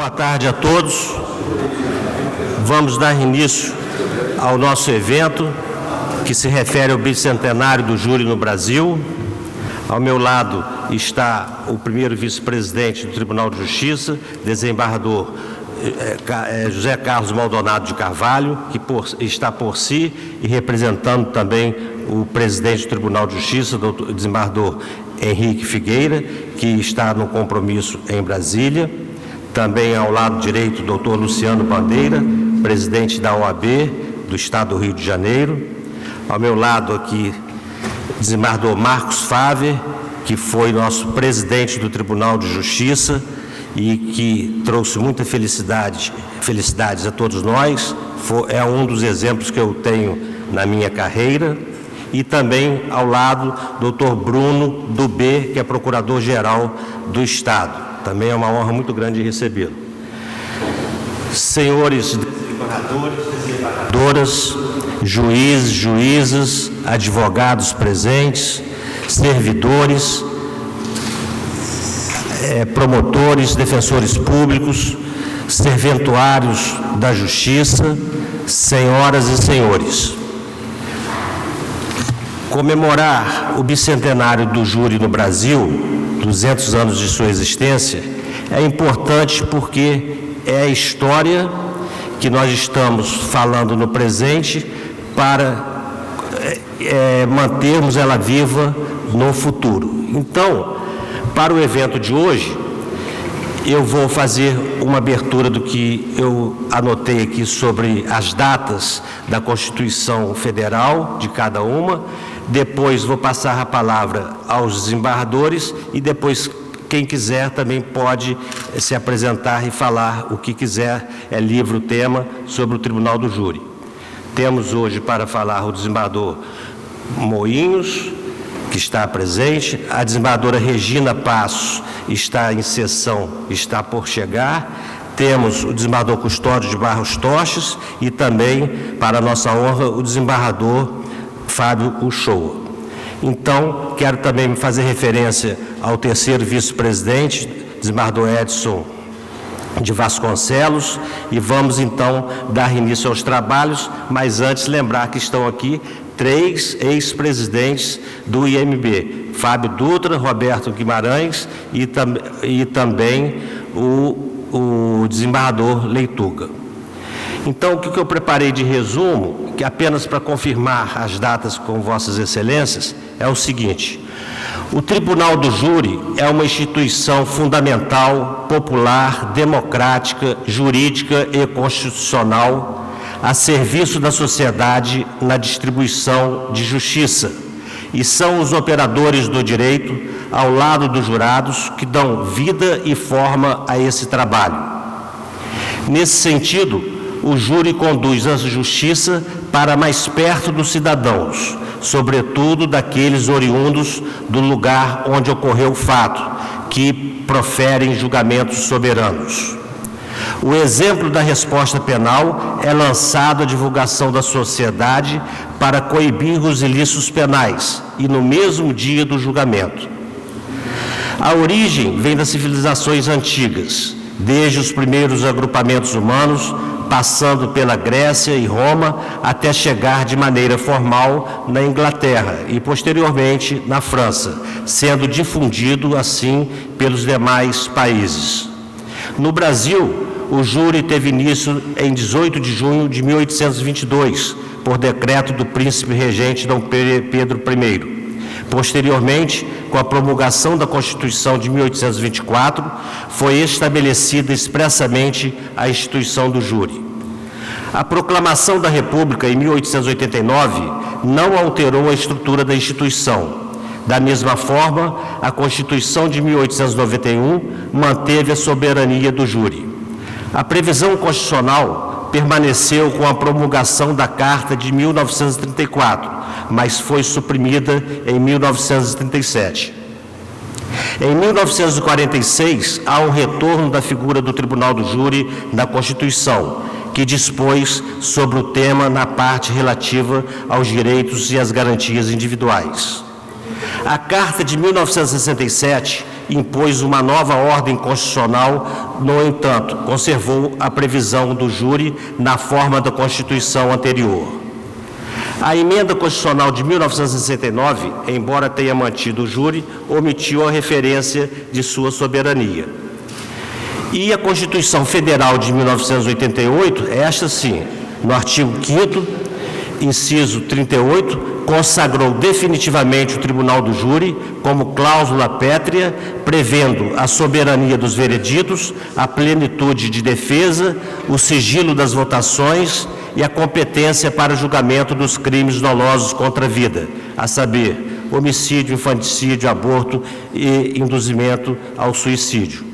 Boa tarde a todos. Vamos dar início ao nosso evento, que se refere ao bicentenário do júri no Brasil. Ao meu lado está o primeiro vice-presidente do Tribunal de Justiça, desembargador José Carlos Maldonado de Carvalho, que está por si, e representando também o presidente do Tribunal de Justiça, o desembargador Henrique Figueira, que está no compromisso em Brasília. Também ao lado direito, o doutor Luciano Bandeira, presidente da OAB do Estado do Rio de Janeiro. Ao meu lado aqui, o desembargador Marcos Faver, que foi nosso presidente do Tribunal de Justiça e que trouxe muita felicidades a todos nós. É um dos exemplos que eu tenho na minha carreira. E também ao lado, doutor Bruno Dubé, que é procurador-geral do Estado. Também é uma honra muito grande recebê-lo. Senhores desembargadores, desembargadoras, juízes, juízas, advogados presentes, servidores, promotores, defensores públicos, serventuários da Justiça, senhoras e senhores. Comemorar o bicentenário do júri no Brasil, 200 anos de sua existência, é importante porque é a história que nós estamos falando no presente para mantermos ela viva no futuro. Então, para o evento de hoje, eu vou fazer uma abertura do que eu anotei aqui sobre as datas da Constituição Federal de cada uma. Depois vou passar a palavra aos desembargadores e depois quem quiser também pode se apresentar e falar o que quiser, é livre o tema, sobre o Tribunal do Júri. Temos hoje para falar o desembargador Moinhos, que está presente, a desembargadora Regina Passos está em sessão, está por chegar. Temos o desembargador Custódio de Barros Toches e também, para nossa honra, o desembargador Fábio Uchoa. Então, quero também fazer referência ao terceiro vice-presidente, desembargador Edson de Vasconcelos, e vamos então dar início aos trabalhos, mas antes lembrar que estão aqui 3 ex-presidentes do IMB, Fábio Dutra, Roberto Guimarães e também o desembargador Leituga. Então, o que eu preparei de resumo, que apenas para confirmar as datas com vossas excelências, é o seguinte: o Tribunal do Júri é uma instituição fundamental, popular, democrática, jurídica e constitucional, a serviço da sociedade na distribuição de justiça, e são os operadores do direito, ao lado dos jurados, que dão vida e forma a esse trabalho. Nesse sentido, o júri conduz a justiça para mais perto dos cidadãos, sobretudo daqueles oriundos do lugar onde ocorreu o fato, que proferem julgamentos soberanos. O exemplo da resposta penal é lançado à divulgação da sociedade para coibir os ilícitos penais, e no mesmo dia do julgamento. A origem vem das civilizações antigas, desde os primeiros agrupamentos humanos, passando pela Grécia e Roma, até chegar de maneira formal na Inglaterra e, posteriormente, na França, sendo difundido, assim, pelos demais países. No Brasil, o júri teve início em 18 de junho de 1822, por decreto do príncipe regente Dom Pedro I. Posteriormente, com a promulgação da Constituição de 1824, foi estabelecida expressamente a instituição do júri. A proclamação da República, em 1889, não alterou a estrutura da instituição. Da mesma forma, a Constituição de 1891 manteve a soberania do júri. A previsão constitucional permaneceu com a promulgação da Carta de 1934, mas foi suprimida em 1937. Em 1946, há um retorno da figura do Tribunal do Júri na Constituição, que dispôs sobre o tema na parte relativa aos direitos e às garantias individuais. A Carta de 1967 impôs uma nova ordem constitucional, no entanto, conservou a previsão do júri na forma da Constituição anterior. A emenda constitucional de 1969, embora tenha mantido o júri, omitiu a referência de sua soberania. E a Constituição Federal de 1988, esta sim, no artigo 5º, inciso 38, consagrou definitivamente o Tribunal do Júri como cláusula pétrea, prevendo a soberania dos vereditos, a plenitude de defesa, o sigilo das votações e a competência para julgamento dos crimes dolosos contra a vida, a saber, homicídio, infanticídio, aborto e induzimento ao suicídio.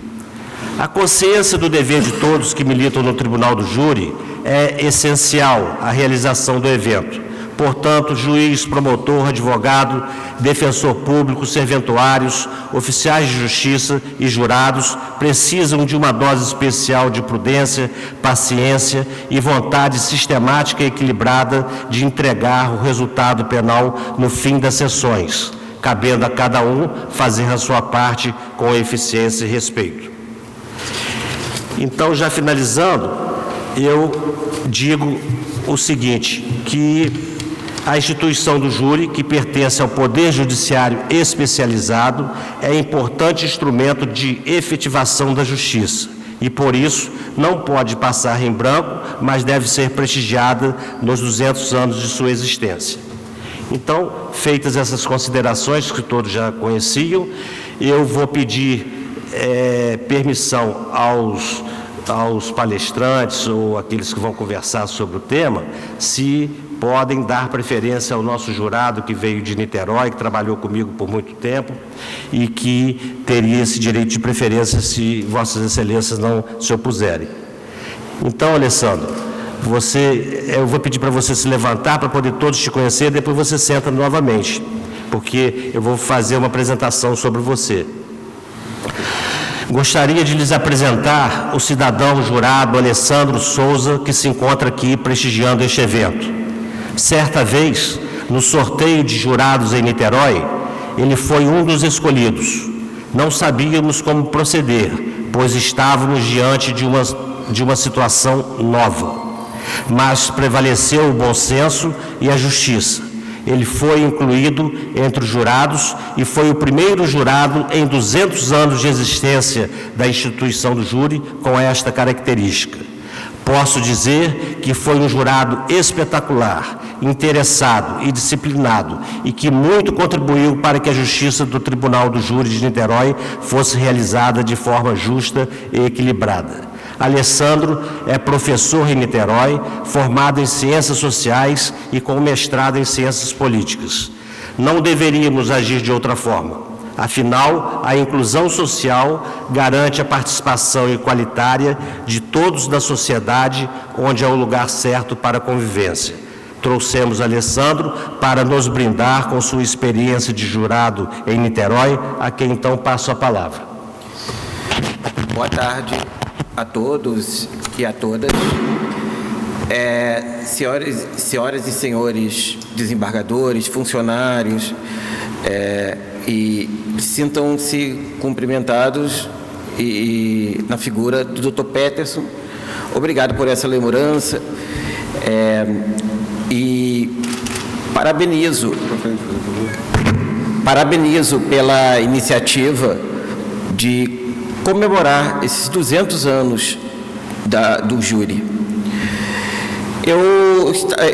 A consciência do dever de todos que militam no Tribunal do Júri é essencial à realização do evento. Portanto, juiz, promotor, advogado, defensor público, serventuários, oficiais de justiça e jurados precisam de uma dose especial de prudência, paciência e vontade sistemática e equilibrada de entregar o resultado penal no fim das sessões, cabendo a cada um fazer a sua parte com eficiência e respeito. Então, já finalizando, eu digo o seguinte, que a instituição do júri, que pertence ao Poder Judiciário especializado, é importante instrumento de efetivação da justiça e, por isso, não pode passar em branco, mas deve ser prestigiada nos 200 anos de sua existência. Então, feitas essas considerações que todos já conheciam, eu vou pedir permissão aos palestrantes ou aqueles que vão conversar sobre o tema, se podem dar preferência ao nosso jurado que veio de Niterói, que trabalhou comigo por muito tempo e que teria esse direito de preferência se Vossas Excelências não se opuserem. Então, Alessandro, eu vou pedir para você se levantar para poder todos te conhecer, depois você senta novamente, porque eu vou fazer uma apresentação sobre você. Gostaria de lhes apresentar o cidadão jurado Alessandro Souza, que se encontra aqui prestigiando este evento. Certa vez, no sorteio de jurados em Niterói, ele foi um dos escolhidos. Não sabíamos como proceder, pois estávamos diante de uma situação nova. Mas prevaleceu o bom senso e a justiça. Ele foi incluído entre os jurados e foi o primeiro jurado em 200 anos de existência da instituição do júri com esta característica. Posso dizer que foi um jurado espetacular, interessado e disciplinado e que muito contribuiu para que a justiça do Tribunal do Júri de Niterói fosse realizada de forma justa e equilibrada. Alessandro é professor em Niterói, formado em Ciências Sociais e com mestrado em Ciências Políticas. Não deveríamos agir de outra forma. Afinal, a inclusão social garante a participação igualitária de todos da sociedade, onde é o lugar certo para a convivência. Trouxemos Alessandro para nos brindar com sua experiência de jurado em Niterói, a quem então passo a palavra. Boa tarde a todos e a todas. Senhoras e senhores desembargadores, funcionários, e sintam-se cumprimentados na figura do Dr. Peterson. Obrigado por essa lembrança e parabenizo pela iniciativa de comemorar esses 200 anos do júri.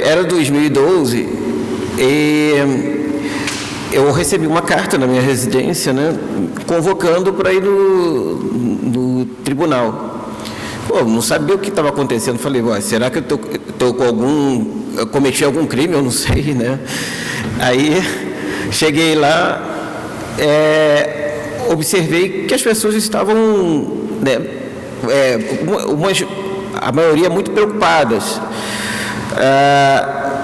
Era 2012 e eu recebi uma carta na minha residência, né, convocando para ir no tribunal. Pô, não sabia o que estava acontecendo. Falei, será que eu cometi algum crime? Eu não sei, né? Aí cheguei lá, observei que as pessoas estavam, né, a maioria muito preocupadas.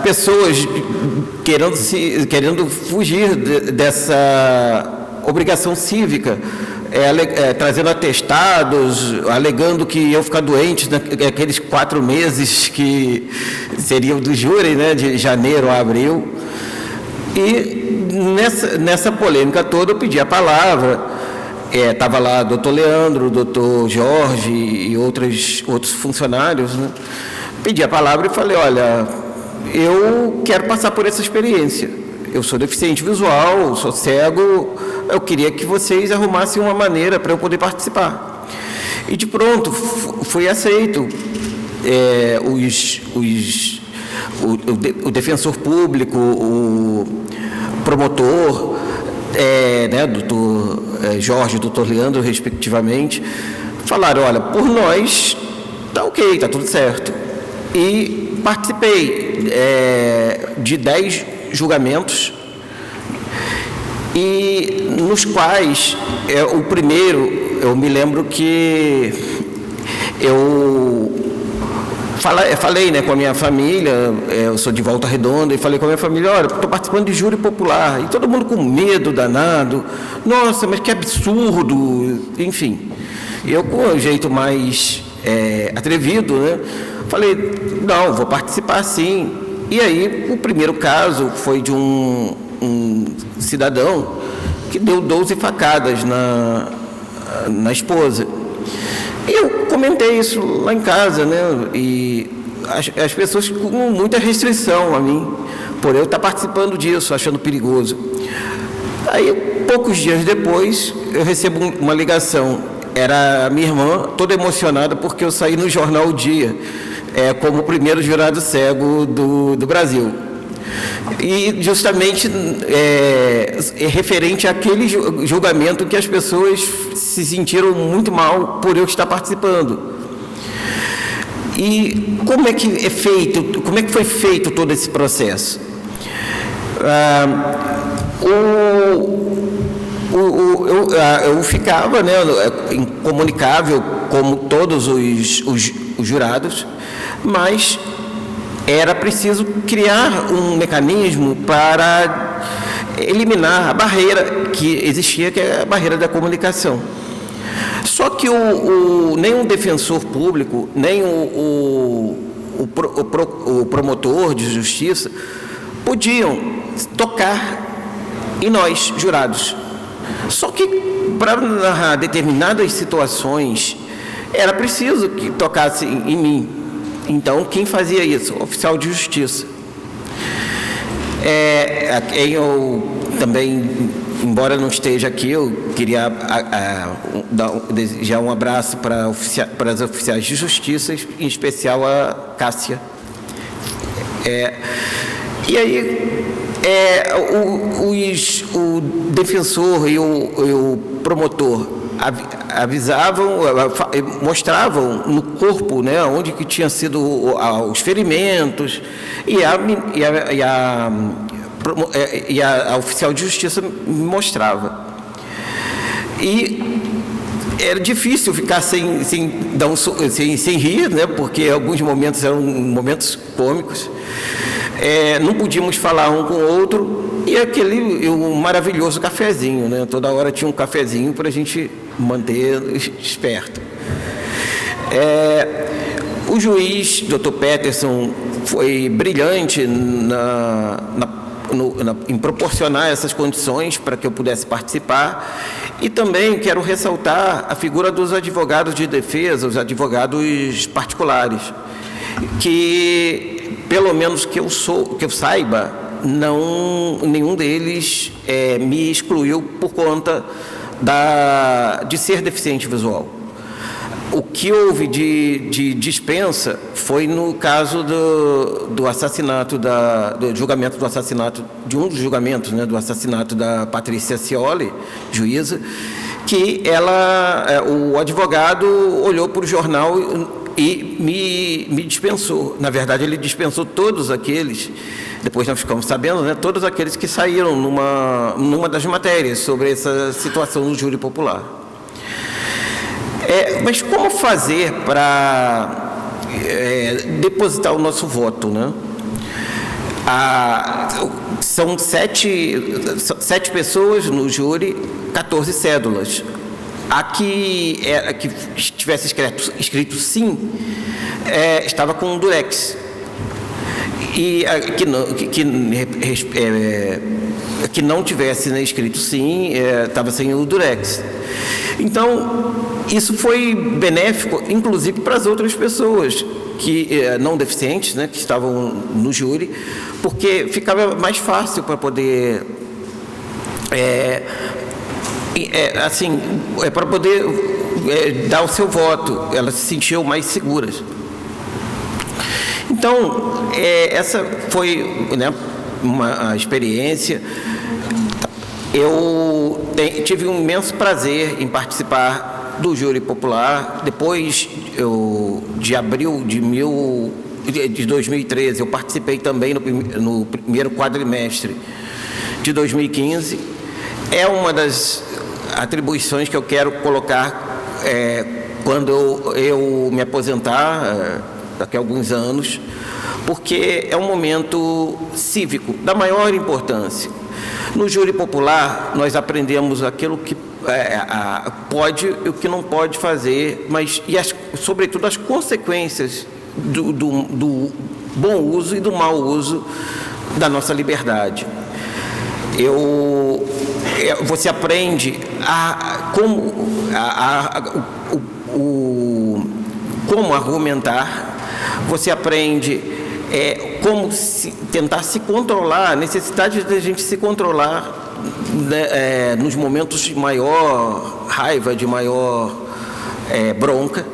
Pessoas querendo fugir dessa obrigação cívica, trazendo atestados, alegando que iam ficar doentes naqueles 4 meses que seriam do júri, né, de janeiro a abril. E nessa polêmica toda eu pedi a palavra Estava lá o doutor Leandro, o doutor Jorge e outros funcionários, né? Pedi a palavra e falei, olha, eu quero passar por essa experiência. Eu sou deficiente visual, sou cego, eu queria que vocês arrumassem uma maneira para eu poder participar. E de pronto, foi aceito. O defensor público, o promotor, doutor Jorge e doutor Leandro, respectivamente, falaram, olha, por nós, tá ok, tá tudo certo. E participei de 10 julgamentos, e nos quais, o primeiro, eu me lembro que eu falei, né, com a minha família, eu sou de Volta Redonda, e falei com a minha família, olha, estou participando de júri popular, e todo mundo com medo danado, nossa, mas que absurdo, enfim. E eu, com um jeito mais atrevido, né, falei, não, vou participar sim. E aí, o primeiro caso foi de um cidadão que deu 12 facadas na esposa. E eu comentei isso lá em casa, né? E as pessoas com muita restrição a mim, por eu estar participando disso, achando perigoso. Aí, poucos dias depois, eu recebo uma ligação. Era a minha irmã, toda emocionada, porque eu saí no jornal O Dia, como o primeiro jurado cego do Brasil. E justamente referente àquele julgamento que as pessoas se sentiram muito mal por eu estar participando. E como é que foi feito todo esse processo? Eu ficava, né, incomunicável como todos os jurados, mas era preciso criar um mecanismo para eliminar a barreira que existia, que é a barreira da comunicação. Só que nem o defensor público, nem o promotor de justiça podiam tocar em nós, jurados. Só que, para narrar determinadas situações, era preciso que tocasse em mim. Então, quem fazia isso? O oficial de justiça. Eu também, embora não esteja aqui, eu queria desejar um abraço para as oficiais de justiça, em especial a Cássia. E aí, o defensor e o promotor avisavam, mostravam no corpo, né, onde que tinham sido os ferimentos, e a oficial de justiça me mostrava. E era difícil ficar sem rir, né, porque alguns momentos eram momentos cômicos. Não podíamos falar um com o outro, e um maravilhoso cafezinho, né? Toda hora tinha um cafezinho para a gente manter esperto. O juiz, Dr. Peterson, foi brilhante em proporcionar essas condições para que eu pudesse participar, e também quero ressaltar a figura dos advogados de defesa, os advogados particulares, que, pelo menos que eu saiba, nenhum deles me excluiu por conta de ser deficiente visual. O que houve de dispensa foi no caso do assassinato, do julgamento do assassinato, de um dos julgamentos, né, do assassinato da Patrícia Scioli, juíza, que o advogado olhou para o jornal e me dispensou. Na verdade, ele dispensou todos aqueles, depois nós ficamos sabendo, né, todos aqueles que saíram numa das matérias sobre essa situação no júri popular. Mas como fazer para depositar o nosso voto, né? São sete pessoas no júri, 14 cédulas. A que tivesse escrito sim, estava com um durex. e que não tivesse, né, escrito sim, estava sem o durex. Então, isso foi benéfico, inclusive, para as outras pessoas que não deficientes, né, que estavam no júri, porque ficava mais fácil para poder para poder dar o seu voto. Elas se sentiam mais seguras. Então, essa foi, né, uma experiência. Eu tive um imenso prazer em participar do júri popular. Depois de abril de 2013, eu participei também no primeiro quadrimestre de 2015. É uma das atribuições que eu quero colocar quando eu me aposentar, daqui a alguns anos, porque é um momento cívico da maior importância. No júri popular, nós aprendemos aquilo que pode e o que não pode fazer, sobretudo, as consequências do bom uso e do mau uso da nossa liberdade. Você aprende como argumentar, você aprende como tentar se controlar, a necessidade de a gente se controlar, né, nos momentos de maior raiva, de maior bronca.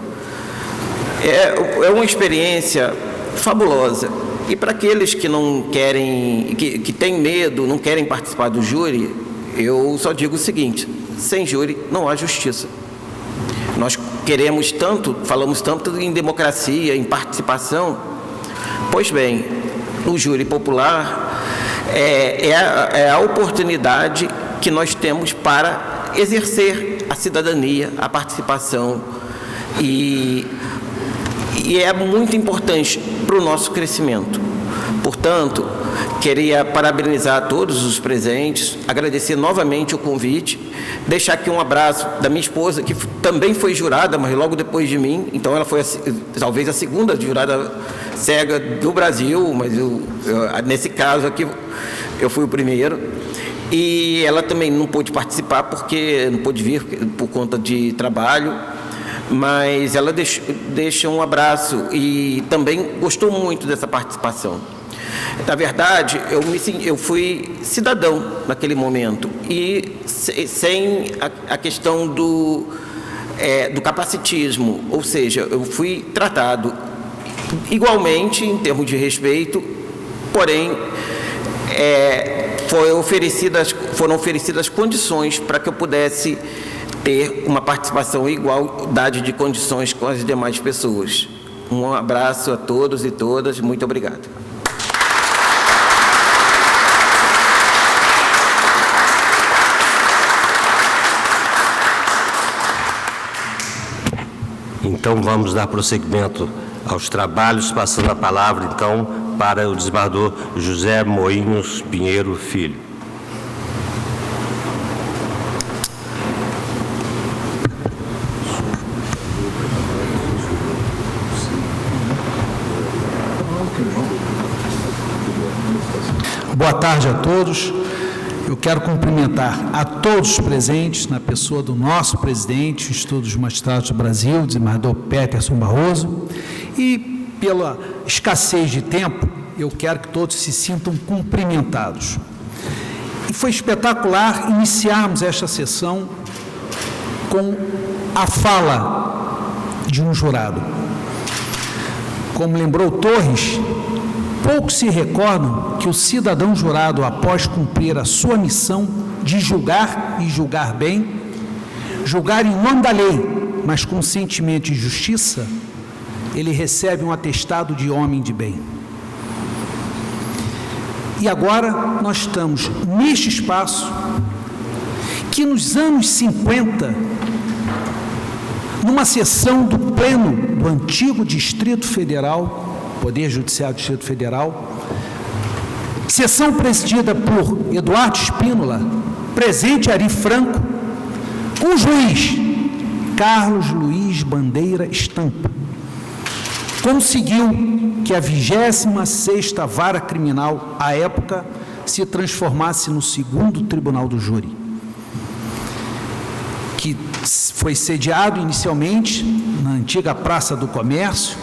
É uma experiência fabulosa. E para aqueles que não querem, que têm medo, não querem participar do júri, eu só digo o seguinte: sem júri não há justiça. Nós queremos tanto, falamos tanto em democracia, em participação. Pois bem, o júri popular é a oportunidade que nós temos para exercer a cidadania, a participação, e é muito importante para o nosso crescimento. Portanto, queria parabenizar todos os presentes, agradecer novamente o convite, deixar aqui um abraço da minha esposa, que também foi jurada, mas logo depois de mim. Então, ela foi talvez a segunda jurada cega do Brasil, mas nesse caso aqui eu fui o primeiro. E ela também não pôde participar porque não pôde vir por conta de trabalho, mas ela deixa um abraço e também gostou muito dessa participação. Na verdade, eu fui cidadão naquele momento, e sem a questão do capacitismo, ou seja, eu fui tratado igualmente em termos de respeito, porém foram oferecidas condições para que eu pudesse ter uma participação em igualdade de condições com as demais pessoas. Um abraço a todos e todas, muito obrigado. Então, vamos dar prosseguimento aos trabalhos, passando a palavra, então, para o desembargador José Moinhos Pinheiro Filho. Boa tarde a todos. Eu quero cumprimentar a todos os presentes, na pessoa do nosso presidente, o Instituto dos Magistrados do Brasil, desembargador Peterson Barroso, e pela escassez de tempo, eu quero que todos se sintam cumprimentados. E foi espetacular iniciarmos esta sessão com a fala de um jurado. Como lembrou Torres, poucos se recordam que o cidadão jurado, após cumprir a sua missão de julgar e julgar bem, julgar em nome da lei, mas com sentimento de justiça, ele recebe um atestado de homem de bem. E agora nós estamos neste espaço que nos anos 50, numa sessão do Pleno do antigo Distrito Federal, Poder Judiciário do Distrito Federal, sessão presidida por Eduardo Espínola, presente Ari Franco, com o juiz Carlos Luiz Bandeira Estampa. conseguiu que a 26ª Vara Criminal, à época, se transformasse no 2º Tribunal do Júri, que foi sediado inicialmente na antiga Praça do Comércio,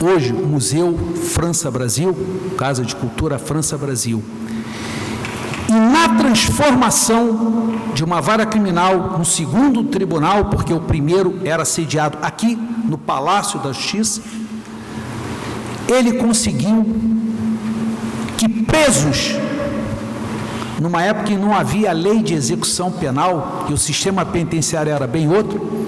hoje Museu França Brasil, Casa de Cultura França Brasil. E na transformação de uma vara criminal no 2º tribunal, porque o primeiro era sediado aqui no Palácio da Justiça, ele conseguiu que presos, numa época em que não havia lei de execução penal, e o sistema penitenciário era bem outro,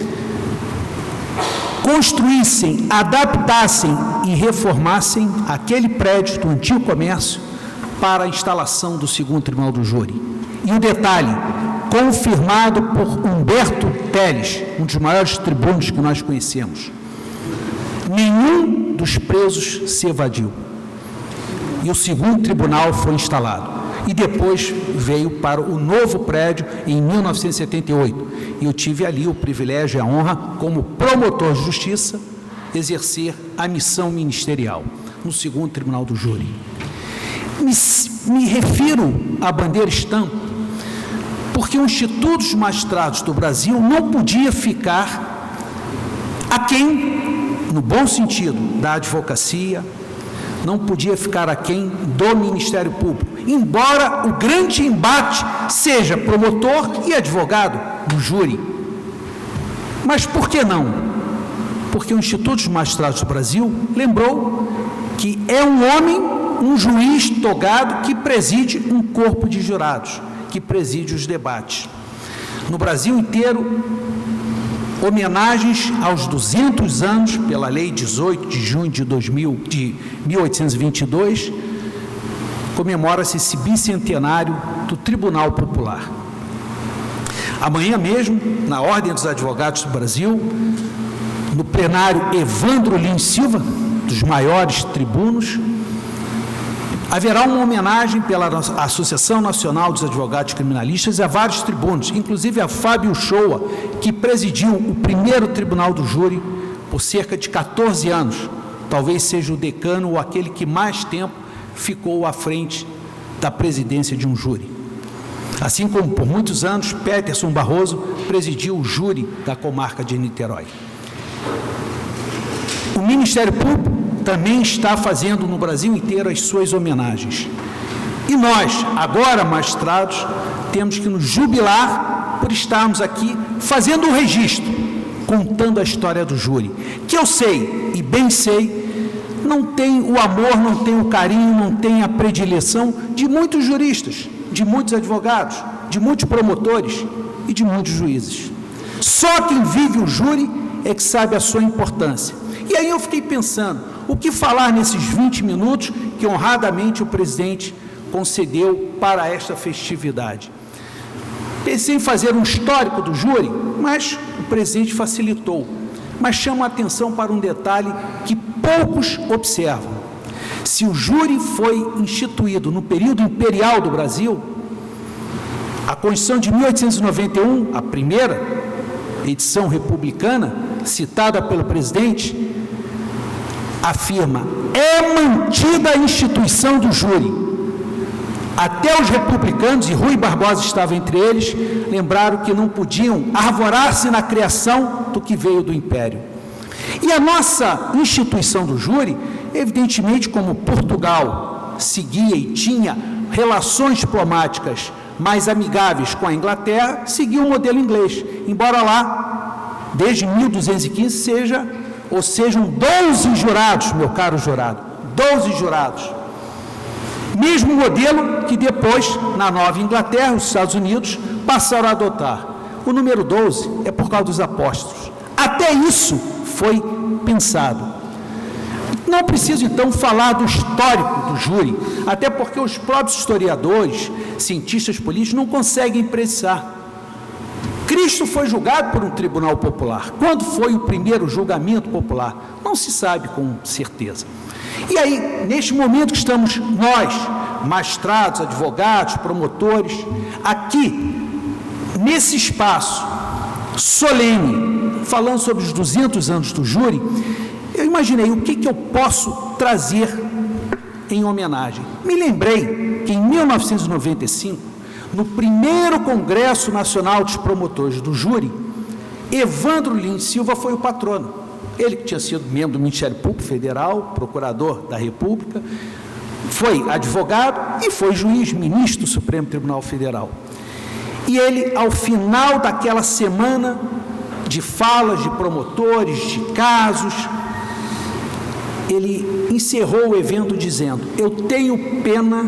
construíssem, adaptassem e reformassem aquele prédio do antigo comércio para a instalação do 2º Tribunal do Júri. E o detalhe, confirmado por Humberto Teles, um dos maiores tribunos que nós conhecemos. Nenhum dos presos se evadiu. E o 2º Tribunal foi instalado. E depois veio para o novo prédio em 1978. E eu tive ali o privilégio e a honra, como promotor de justiça, exercer a missão ministerial no 2º Tribunal do Júri. Me refiro à bandeira estampa, porque o Instituto dos Magistrados do Brasil não podia ficar aquém, no bom sentido, da advocacia, não podia ficar aquém do Ministério Público, embora o grande embate seja promotor e advogado no júri. Mas por que não? Porque o Instituto dos Magistrados do Brasil lembrou que é um homem, um juiz togado que preside um corpo de jurados, que preside os debates. No Brasil inteiro, homenagens aos 200 anos, pela Lei 18 de junho de 1822, comemora-se esse bicentenário do Tribunal Popular. Amanhã mesmo, na Ordem dos Advogados do Brasil, no plenário Evandro Lins Silva, dos maiores tribunos, haverá uma homenagem pela Associação Nacional dos Advogados Criminalistas e a vários tribunos, inclusive a Fábio Shoa, que presidiu o primeiro Tribunal do Júri por cerca de 14 anos. Talvez seja o decano ou aquele que mais tempo ficou à frente da presidência de um júri. Assim como por muitos anos Peterson Barroso presidiu o júri da comarca de Niterói. O Ministério Público também está fazendo no Brasil inteiro as suas homenagens. E nós, agora magistrados, temos que nos jubilar por estarmos aqui fazendo um registro, contando a história do júri, que eu sei, e bem sei, não tem o amor, não tem o carinho, não tem a predileção de muitos juristas, de muitos advogados, de muitos promotores e de muitos juízes. Só quem vive o júri é que sabe a sua importância. E aí eu fiquei pensando, o que falar nesses 20 minutos que honradamente o presidente concedeu para esta festividade? Pensei em fazer um histórico do júri, mas o presidente facilitou. Mas chamo a atenção para um detalhe que poucos observam. Se o júri foi instituído no período imperial do Brasil, a Constituição de 1891, a primeira edição republicana, citada pelo presidente, afirma: é mantida a instituição do júri. Até os republicanos, e Rui Barbosa estava entre eles, lembraram que não podiam arvorar-se na criação do que veio do Império. E a nossa instituição do júri, evidentemente, como Portugal seguia e tinha relações diplomáticas mais amigáveis com a Inglaterra, seguia o modelo inglês, embora lá, desde 1215, sejam 12 jurados, meu caro jurado, 12 jurados. Mesmo modelo que depois, na Nova Inglaterra, os Estados Unidos, passaram a adotar. O número 12 é por causa dos apóstolos. Até isso foi pensado. Não preciso, então, falar do histórico do júri, até porque os próprios historiadores, cientistas políticos, não conseguem precisar. Cristo foi julgado por um tribunal popular. Quando foi o primeiro julgamento popular? Não se sabe com certeza. E aí, neste momento que estamos nós, magistrados, advogados, promotores, aqui, nesse espaço solene, falando sobre os 200 anos do júri, eu imaginei o que eu posso trazer em homenagem. Me lembrei que em 1995, no primeiro Congresso Nacional dos Promotores do Júri, Evandro Lins Silva foi o patrono. Ele que tinha sido membro do Ministério Público Federal, procurador da República, foi advogado e foi juiz, ministro do Supremo Tribunal Federal. E ele, ao final daquela semana de falas de promotores, de casos, ele encerrou o evento dizendo: eu tenho pena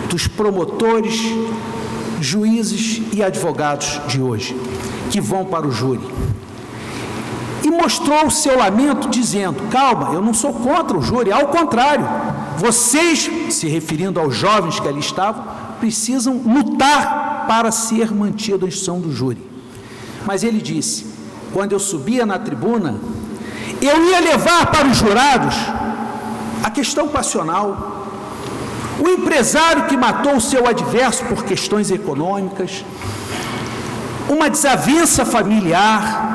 dos promotores, juízes e advogados de hoje, que vão para o júri. E mostrou o seu lamento dizendo: calma, eu não sou contra o júri, ao contrário, vocês, se referindo aos jovens que ali estavam, precisam lutar para ser mantido a instituição do júri. Mas ele disse: quando eu subia na tribuna, eu ia levar para os jurados a questão passional, o empresário que matou o seu adverso por questões econômicas, uma desavença familiar,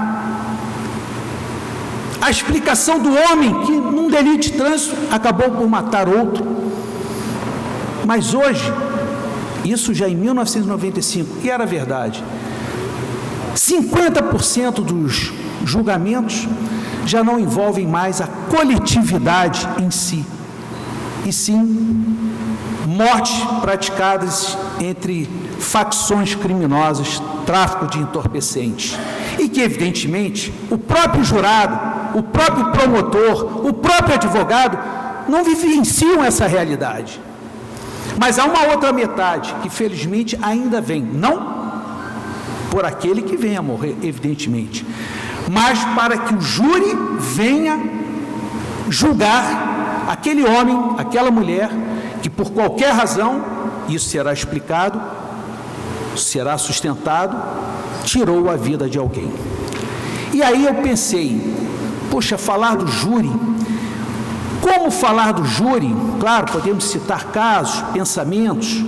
a explicação do homem que, num delito de trânsito, acabou por matar outro. Mas hoje, isso já em 1995, e era verdade, 50% dos julgamentos já não envolvem mais a coletividade em si, e sim mortes praticadas entre facções criminosas, tráfico de entorpecentes, e que, evidentemente, o próprio jurado, o próprio promotor, o próprio advogado não vivenciam essa realidade. Mas há uma outra metade que, felizmente, ainda vem, não por aquele que venha a morrer, evidentemente, mas para que o júri venha julgar aquele homem, aquela mulher, que por qualquer razão, isso será explicado, será sustentado, tirou a vida de alguém. E aí eu pensei, poxa, falar do júri, como falar do júri? Claro, podemos citar casos, pensamentos.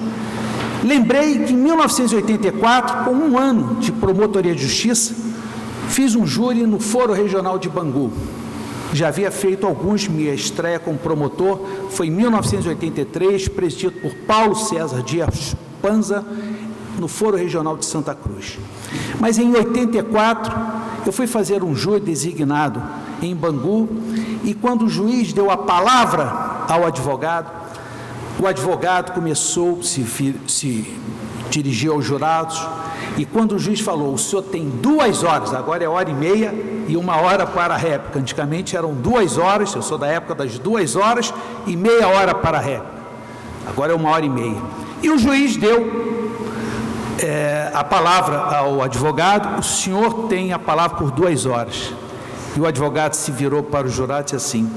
Lembrei que em 1984, com um ano de promotoria de justiça, fiz um júri no Foro Regional de Bangu. Já havia feito alguns, minha estreia como promotor foi em 1983, presidido por Paulo César Dias Panza, no Foro Regional de Santa Cruz. Mas em 84, eu fui fazer um júri designado em Bangu, e quando o juiz deu a palavra ao advogado, o advogado começou a se dirigir aos jurados, e quando o juiz falou: o senhor tem 2 horas, agora é 1h30 e 1 hora para a réplica, antigamente eram 2 horas, eu sou da época das 2 horas e meia hora para a réplica, agora é 1h30, e o juiz deu a palavra ao advogado: o senhor tem a palavra por 2 horas, e o advogado se virou para o jurado e disse assim: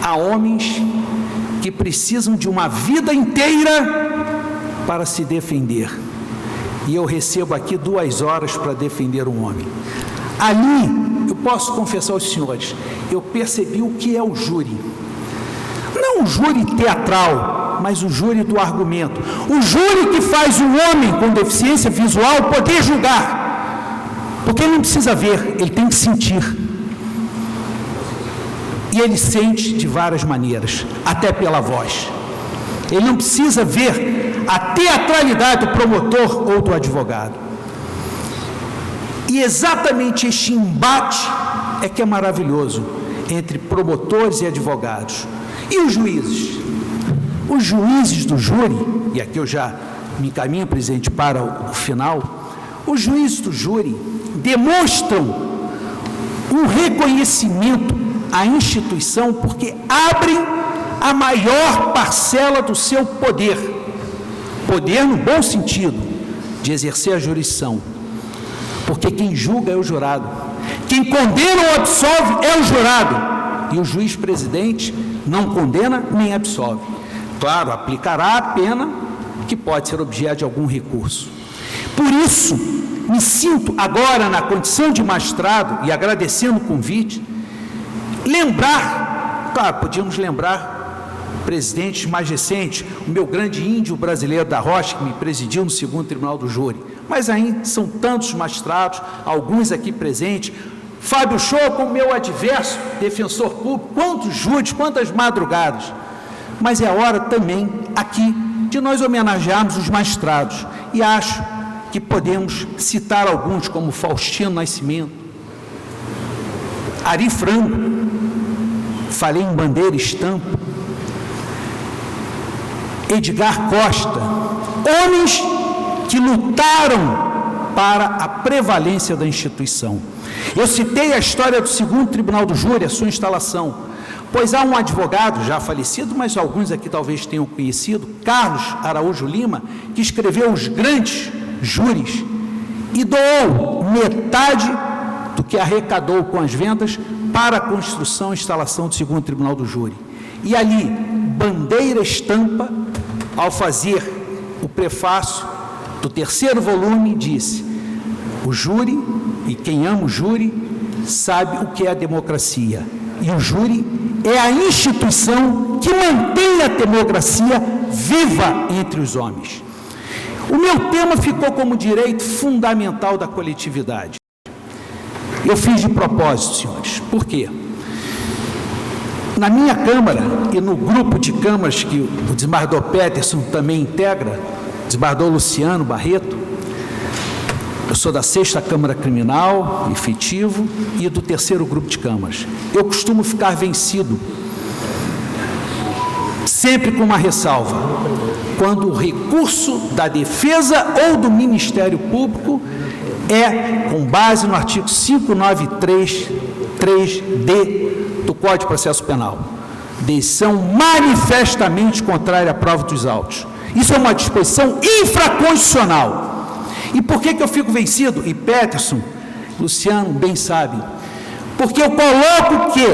há homens que precisam de uma vida inteira para se defender, e eu recebo aqui 2 horas para defender um homem. Ali, eu posso confessar aos senhores, eu percebi o que é o júri. Não o júri teatral, mas o júri do argumento. O júri que faz o homem com deficiência visual poder julgar, porque ele não precisa ver, ele tem que sentir. E ele sente de várias maneiras, até pela voz. Ele não precisa ver a teatralidade do promotor ou do advogado. E exatamente este embate é que é maravilhoso entre promotores e advogados. E os juízes? Os juízes do júri, e aqui eu já me encaminho, presidente, para o final, os juízes do júri demonstram um reconhecimento à instituição, porque abrem a maior parcela do seu poder, poder no bom sentido, de exercer a jurisdição, porque quem julga é o jurado, quem condena ou absolve é o jurado, e o juiz-presidente não condena nem absolve. Claro, aplicará a pena que pode ser objeto de algum recurso. Por isso, me sinto agora na condição de magistrado, e agradecendo o convite, lembrar, claro, podíamos lembrar presidentes mais recentes, o meu grande índio brasileiro da Rocha, que me presidiu no 2º Tribunal do Júri, mas ainda são tantos magistrados, alguns aqui presentes, Fábio Shoa como meu adverso, defensor público, quantos júris, quantas madrugadas. Mas é hora também, aqui, de nós homenagearmos os magistrados. E acho que podemos citar alguns, como Faustino Nascimento, Ari Franco, falei em Bandeira Estampa, Edgar Costa, homens que lutaram para a prevalência da instituição. Eu citei a história do segundo Tribunal do Júri, a sua instalação, pois há um advogado já falecido, mas alguns aqui talvez tenham conhecido, Carlos Araújo Lima, que escreveu Os Grandes Júris e doou metade do que arrecadou com as vendas para a construção e instalação do segundo Tribunal do Júri. E ali, Bandeira Estampa, ao fazer o prefácio do terceiro volume, disse: o júri, e quem ama o júri, sabe o que é a democracia. E o júri é a instituição que mantém a democracia viva entre os homens. O meu tema ficou como direito fundamental da coletividade. Eu fiz de propósito, senhores. Por quê? Na minha Câmara e no grupo de câmaras que o desembargador Peterson também integra, desembargador Luciano Barreto, eu sou da 6ª Câmara Criminal, efetivo, e do 3º grupo de câmaras. Eu costumo ficar vencido, sempre com uma ressalva, quando o recurso da defesa ou do Ministério Público é com base no artigo 593.3d do Código de Processo Penal. Decisão manifestamente contrária à prova dos autos. Isso é uma disposição infraconstitucional. E por que eu fico vencido? E Peterson, Luciano bem sabe. Porque eu coloco que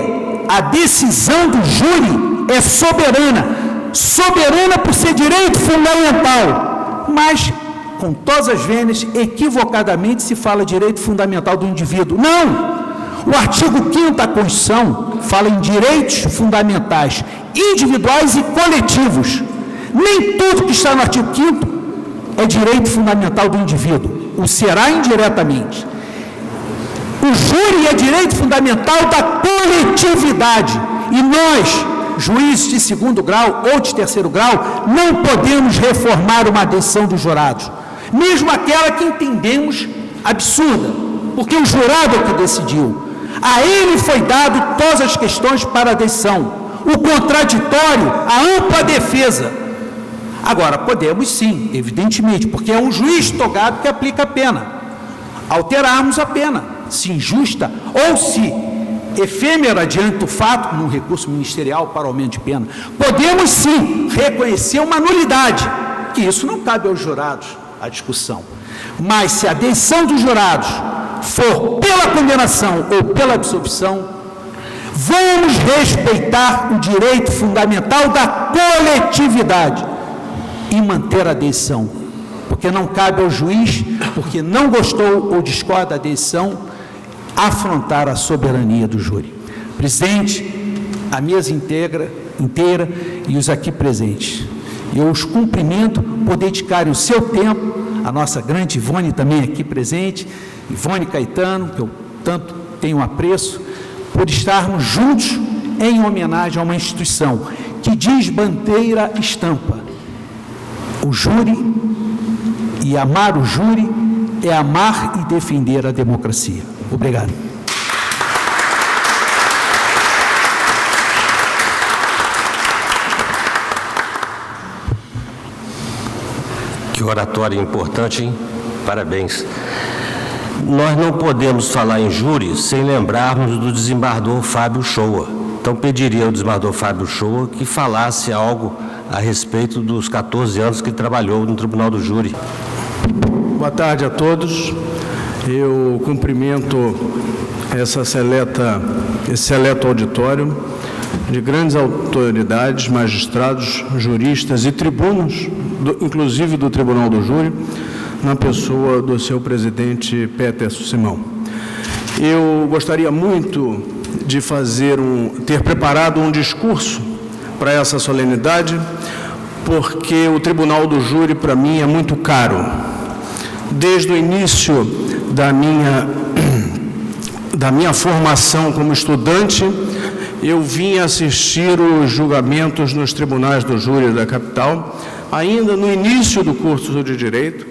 a decisão do júri é soberana. Soberana por ser direito fundamental. Mas, com todas as vênias, equivocadamente se fala direito fundamental do indivíduo. Não! O artigo 5º da Constituição fala em direitos fundamentais, individuais e coletivos. Nem tudo que está no artigo 5º é direito fundamental do indivíduo. O será indiretamente. O júri é direito fundamental da coletividade. E nós, juízes de 2º grau ou de 3º grau, não podemos reformar uma decisão dos jurados. Mesmo aquela que entendemos absurda, porque o jurado é o que decidiu. A ele foi dado todas as questões para a decisão. O contraditório, a ampla defesa. Agora, podemos sim, evidentemente, porque é um juiz togado que aplica a pena. Alterarmos a pena, se injusta ou se efêmera diante do fato, num recurso ministerial para aumento de pena. Podemos sim reconhecer uma nulidade, que isso não cabe aos jurados, a discussão. Mas se a decisão dos jurados for pela condenação ou pela absolvição, vamos respeitar o direito fundamental da coletividade e manter a decisão, porque não cabe ao juiz, porque não gostou ou discorda da decisão, afrontar a soberania do júri. Presidente, a mesa inteira e os aqui presentes, eu os cumprimento por dedicarem o seu tempo, a nossa grande Ivone também aqui presente, Ivone Caetano, que eu tanto tenho apreço, por estarmos juntos em homenagem a uma instituição que diz Bandeira Estampa: o júri, e amar o júri é amar e defender a democracia. Obrigado. Que oratória importante, hein? Parabéns. Nós não podemos falar em júri sem lembrarmos do desembargador Fábio Shoa. Então, pediria ao desembargador Fábio Shoa que falasse algo a respeito dos 14 anos que trabalhou no Tribunal do Júri. Boa tarde a todos. Eu cumprimento esse seleto auditório de grandes autoridades, magistrados, juristas e tribunos, inclusive do Tribunal do Júri, na pessoa do seu presidente Peterson Simão. Eu gostaria muito de ter preparado um discurso para essa solenidade, porque o Tribunal do Júri, para mim, é muito caro. Desde o início da minha da minha formação como estudante, eu vim assistir os julgamentos nos tribunais do júri da capital, ainda no início do curso de Direito,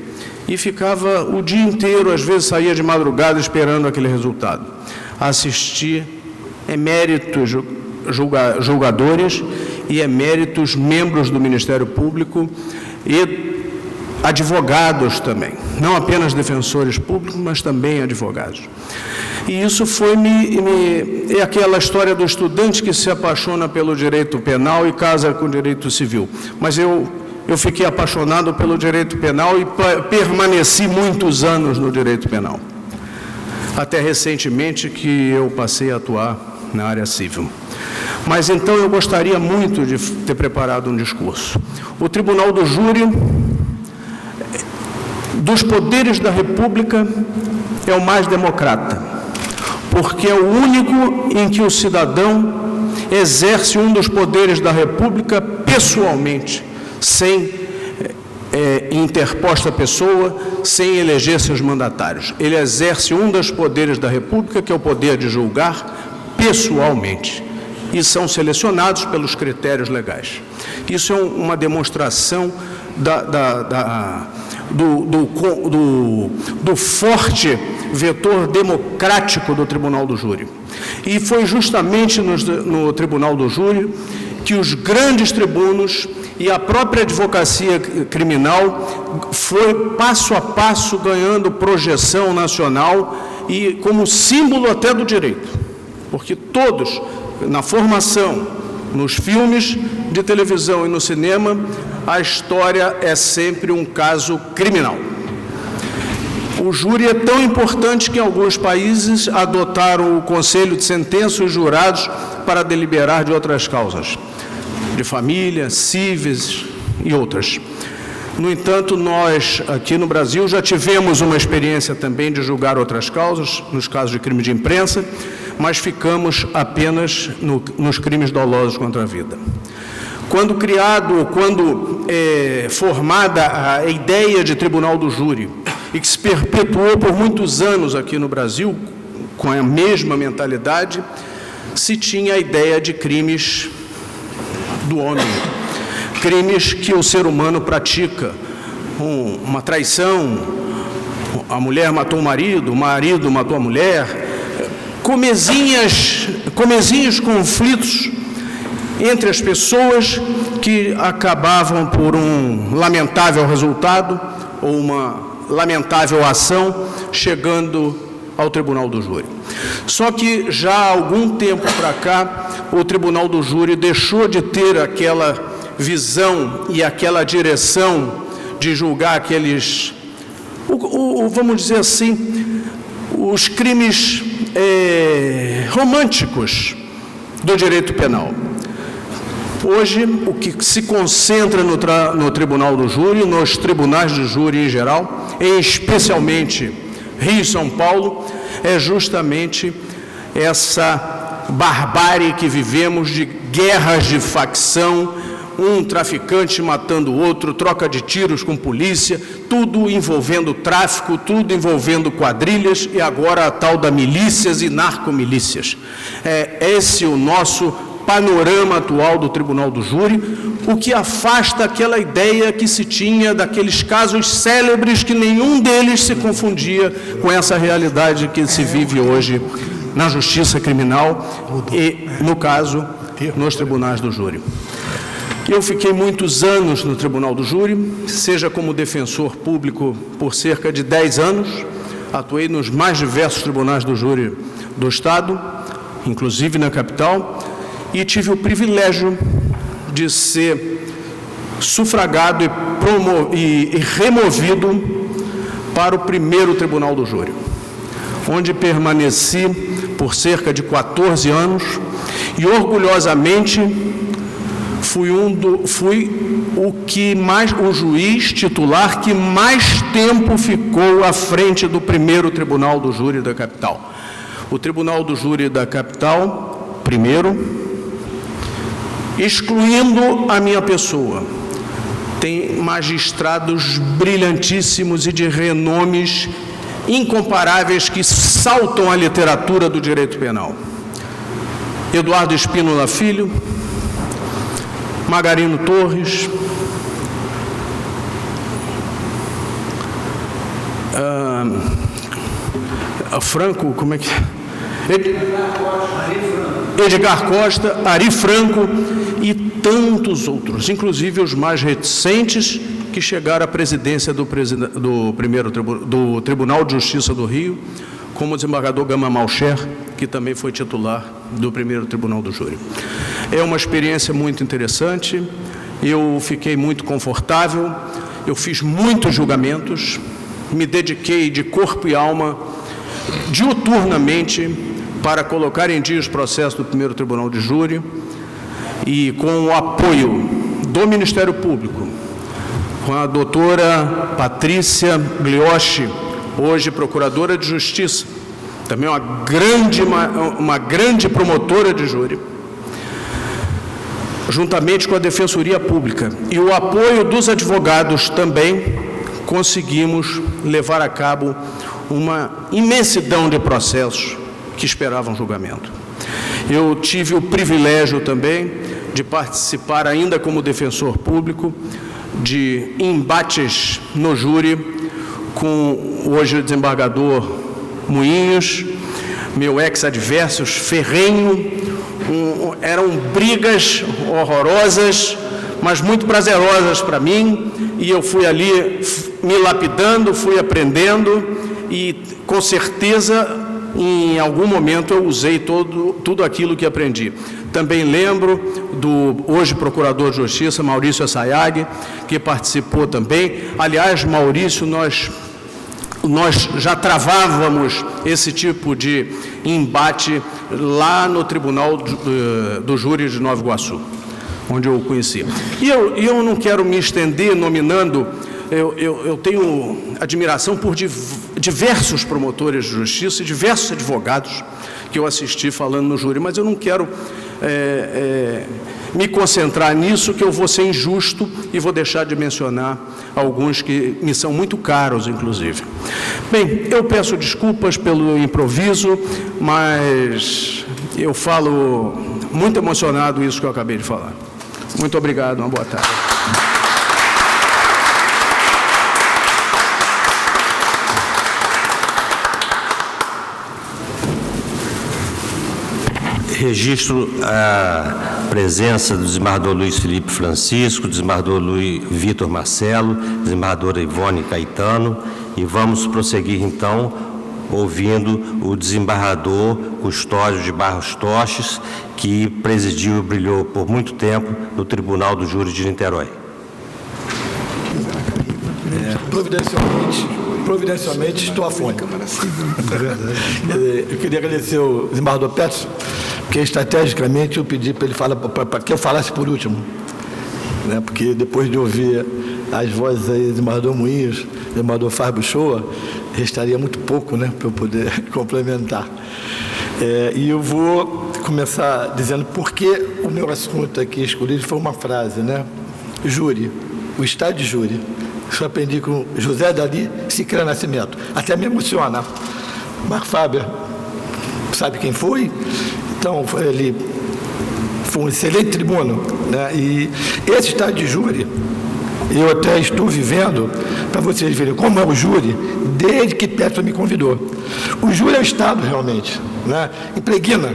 e ficava o dia inteiro, às vezes saía de madrugada esperando aquele resultado. Assistir eméritos julgadores e eméritos membros do Ministério Público e advogados também, não apenas defensores públicos, mas também advogados. E isso é aquela história do estudante que se apaixona pelo direito penal e casa com o direito civil. Mas eu fiquei apaixonado pelo direito penal e permaneci muitos anos no direito penal. Até recentemente que eu passei a atuar na área civil. Mas então eu gostaria muito de ter preparado um discurso. O Tribunal do Júri, dos poderes da República, é o mais democrata, porque é o único em que o cidadão exerce um dos poderes da República pessoalmente, sem interposta pessoa, sem eleger seus mandatários. Ele exerce um dos poderes da República, que é o poder de julgar pessoalmente, e são selecionados pelos critérios legais. Isso é uma demonstração do forte vetor democrático do Tribunal do Júri. E foi justamente no Tribunal do Júri que os grandes tribunos e a própria advocacia criminal foi passo a passo ganhando projeção nacional e como símbolo até do direito, porque todos, na formação, nos filmes de televisão e no cinema, a história é sempre um caso criminal. O júri é tão importante que em alguns países adotaram o conselho de sentença e os jurados para deliberar de outras causas, de família, cíveis e outras. No entanto, nós aqui no Brasil já tivemos uma experiência também de julgar outras causas, nos casos de crime de imprensa, mas ficamos apenas nos crimes dolosos contra a vida. Quando formada a ideia de Tribunal do Júri, e que se perpetuou por muitos anos aqui no Brasil, com a mesma mentalidade, se tinha a ideia de crimes do homem, crimes que o ser humano pratica, uma traição, a mulher matou o marido matou a mulher, comezinhos conflitos entre as pessoas que acabavam por um lamentável resultado ou uma lamentável ação chegando ao Tribunal do Júri. Só que já há algum tempo para cá, o Tribunal do Júri deixou de ter aquela visão e aquela direção de julgar aqueles, vamos dizer assim, os crimes românticos do direito penal. Hoje, o que se concentra no Tribunal do Júri, nos tribunais de júri em geral, e especialmente Rio e São Paulo, é justamente essa barbárie que vivemos de guerras de facção, um traficante matando o outro, troca de tiros com polícia, tudo envolvendo tráfico, tudo envolvendo quadrilhas e agora a tal da milícias e narcomilícias. É esse o nosso panorama atual do Tribunal do Júri, o que afasta aquela ideia que se tinha daqueles casos célebres que nenhum deles se confundia com essa realidade que se vive hoje na justiça criminal e, no caso, nos tribunais do júri. Eu fiquei muitos anos no Tribunal do Júri, seja como defensor público por cerca de 10 anos, atuei nos mais diversos tribunais do júri do Estado, inclusive na capital, e tive o privilégio de ser sufragado e removido para o primeiro Tribunal do Júri, onde permaneci por cerca de 14 anos e orgulhosamente fui o juiz titular que mais tempo ficou à frente do primeiro Tribunal do Júri da capital. O Tribunal do Júri da capital, primeiro, excluindo a minha pessoa, tem magistrados brilhantíssimos e de renomes incomparáveis que saltam a literatura do direito penal. Eduardo Espínola Filho, Margarino Torres, Franco, como é que Edgar Costa, Ari Franco e tantos outros, inclusive os mais recentes que chegaram à presidência do Tribunal de Justiça do Rio, como o desembargador Gama Malcher, que também foi titular do primeiro Tribunal do Júri. É uma experiência muito interessante, eu fiquei muito confortável, eu fiz muitos julgamentos, me dediquei de corpo e alma, diuturnamente, para colocar em dia os processos do primeiro Tribunal de Júri, e com o apoio do Ministério Público, com a doutora Patrícia Glioshi, hoje Procuradora de Justiça, também uma grande promotora de júri, juntamente com a Defensoria Pública, e o apoio dos advogados também, conseguimos levar a cabo uma imensidão de processos que esperavam julgamento. Eu tive o privilégio também de participar, ainda como defensor público, de embates no júri com hoje o desembargador Moinhos, meu ex-advérsario ferrenho. Eram brigas horrorosas, mas muito prazerosas para mim, e eu fui ali me lapidando, fui aprendendo, e com certeza em algum momento eu usei tudo aquilo que aprendi. Também lembro do hoje Procurador de Justiça, Maurício Assayag, que participou também. Aliás, Maurício, nós já travávamos esse tipo de embate lá no Tribunal do Júri de Nova Iguaçu, onde eu o conheci. E eu não quero me estender nominando, eu tenho admiração por diversos promotores de justiça e diversos advogados que eu assisti falando no júri, mas eu não quero me concentrar nisso, que eu vou ser injusto e vou deixar de mencionar alguns que me são muito caros, inclusive. Bem, eu peço desculpas pelo improviso, mas eu falo muito emocionado isso que eu acabei de falar. Muito obrigado, uma boa tarde. Registro a presença do desembargador Luiz Felipe Francisco, desembargador Vitor Marcelo, desembargadora Ivone Caetano, e vamos prosseguir, então, ouvindo o desembargador Custódio de Barros Toches, que presidiu e brilhou por muito tempo no Tribunal do Júri de Niterói. Providencialmente estou afônico. Eu queria agradecer ao desembargador Petros, porque estrategicamente eu pedi para ele falar, para que eu falasse por último, né? Porque depois de ouvir as vozes aí do desembargador Moinhos, do desembargador Fábio Shoa, restaria muito pouco, né, para eu poder complementar. E eu vou começar dizendo por que o meu assunto aqui escolhido foi uma frase, né? Júri, o estado de júri. Isso eu aprendi com José Dali Sicrã Nascimento. Até me emociona. Marco Fábio sabe quem foi? Então, ele foi um excelente tribuno, né? E esse estado de júri, eu até estou vivendo, para vocês verem como é o júri, desde que Petro me convidou. O júri é o Estado, realmente, né? Impregna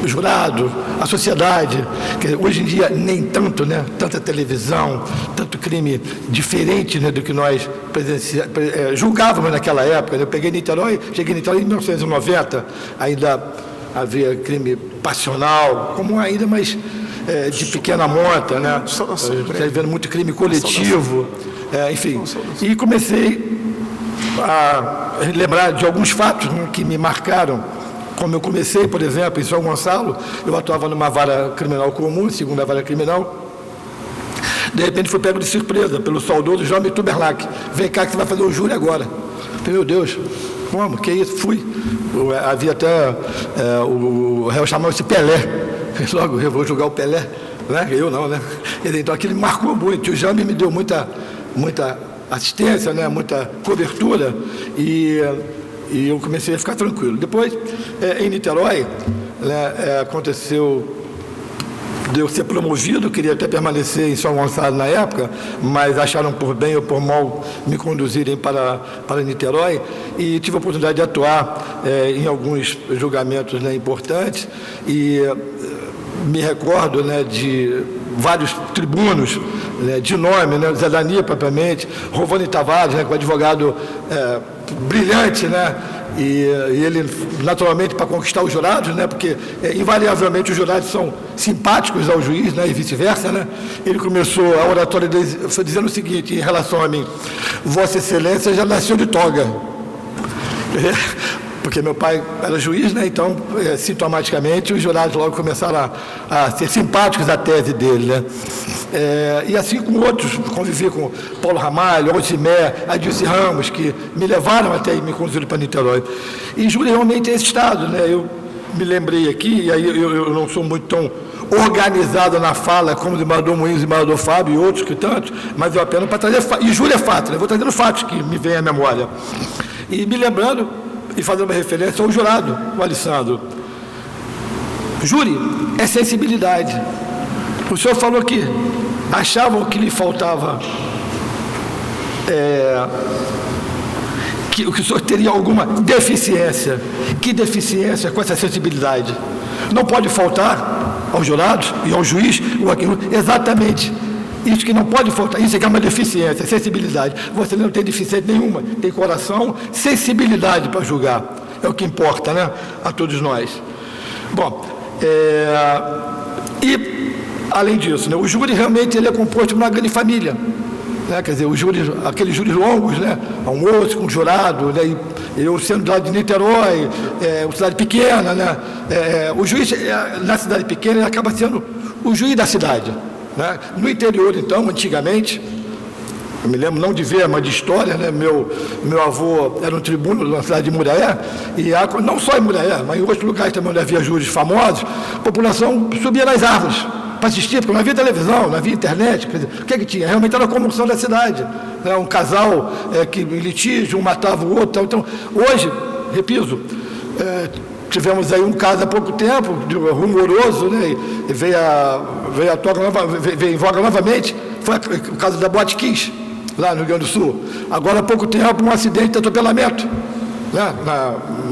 o jurado, a sociedade, que hoje em dia nem tanto, né? Tanta televisão, tanto crime diferente, né, do que nós julgávamos naquela época. Eu cheguei em Niterói em 1990, ainda havia crime passional, como ainda, mas de pequena monta, né? Vendo muito crime coletivo, enfim. E comecei a lembrar de alguns fatos, né, que me marcaram. Como eu comecei, por exemplo, em São Gonçalo, eu atuava numa vara criminal comum, segunda vara criminal. De repente fui pego de surpresa pelo saudoso João Tuberlac. Vem cá que você vai fazer o júri agora. Falei, meu Deus, como? Que isso? Fui. Havia até o réu chamava-se Pelé. Logo, eu vou julgar o Pelé. Né? Eu não, né? Então aquilo me marcou muito. O Jaime me deu muita assistência, né, muita cobertura, e eu comecei a ficar tranquilo. Depois, em Niterói, né, aconteceu de eu ser promovido, queria até permanecer em São Gonçalo na época, mas acharam por bem ou por mal me conduzirem para Niterói, e tive a oportunidade de atuar em alguns julgamentos, né, importantes, e me recordo, né, de vários tribunos, né, de nome, né, Zé Dani, propriamente, Rovani Tavares, né, que é um advogado brilhante, né, e ele, naturalmente, para conquistar os jurados, né, porque invariavelmente os jurados são simpáticos ao juiz, né, e vice-versa, né, ele começou a oratória dizendo o seguinte, em relação a mim: Vossa Excelência já nasceu de toga. Porque meu pai era juiz, né, então, sintomaticamente, os jurados logo começaram a ser simpáticos à tese dele, né. E assim com outros, convivi com Paulo Ramalho, Osimé, Adilce Ramos, que me levaram até e me conduziram para Niterói. E júri realmente é esse estado, né. Eu me lembrei aqui, e aí eu não sou muito tão organizado na fala como o desembargador Moinhos, o desembargador Fábio e outros que tantos, mas eu apenas para trazer fatos, e júri é fato, né, vou trazendo fatos que me vêm à memória. E me lembrando, e fazendo uma referência ao jurado, o Alessandro. Júri é sensibilidade. O senhor falou que achavam que lhe faltava, que o senhor teria alguma deficiência. Que deficiência com essa sensibilidade? Não pode faltar aos jurados e ao juiz, ou aquilo, exatamente. Isso que não pode faltar, isso é que é uma deficiência, sensibilidade. Você não tem deficiência nenhuma, tem coração, sensibilidade para julgar. É o que importa, né, a todos nós. Bom, e, além disso, né, o júri realmente ele é composto de uma grande família. Né, quer dizer, aqueles júris longos, né, almoço com jurado, né, e eu sendo lá de Niterói, uma cidade pequena, né, o juiz na cidade pequena ele acaba sendo o juiz da cidade. Né? No interior, então, antigamente, eu me lembro não de ver, mas de história, né? Meu avô era um tribuno na cidade de Muriaé, e não só em Muriaé, mas em outros lugares também onde havia júris famosos, a população subia nas árvores para assistir, porque não havia televisão, não havia internet, quer dizer, o que tinha? Realmente era a comoção da cidade, né? Um casal que em litígio, um matava o outro. Então, hoje, repito, tivemos aí um caso há pouco tempo, rumoroso, né? E veio em voga novamente, foi o caso da Boate Kiss, lá no Rio Grande do Sul. Agora há pouco tempo, um acidente de atropelamento, né?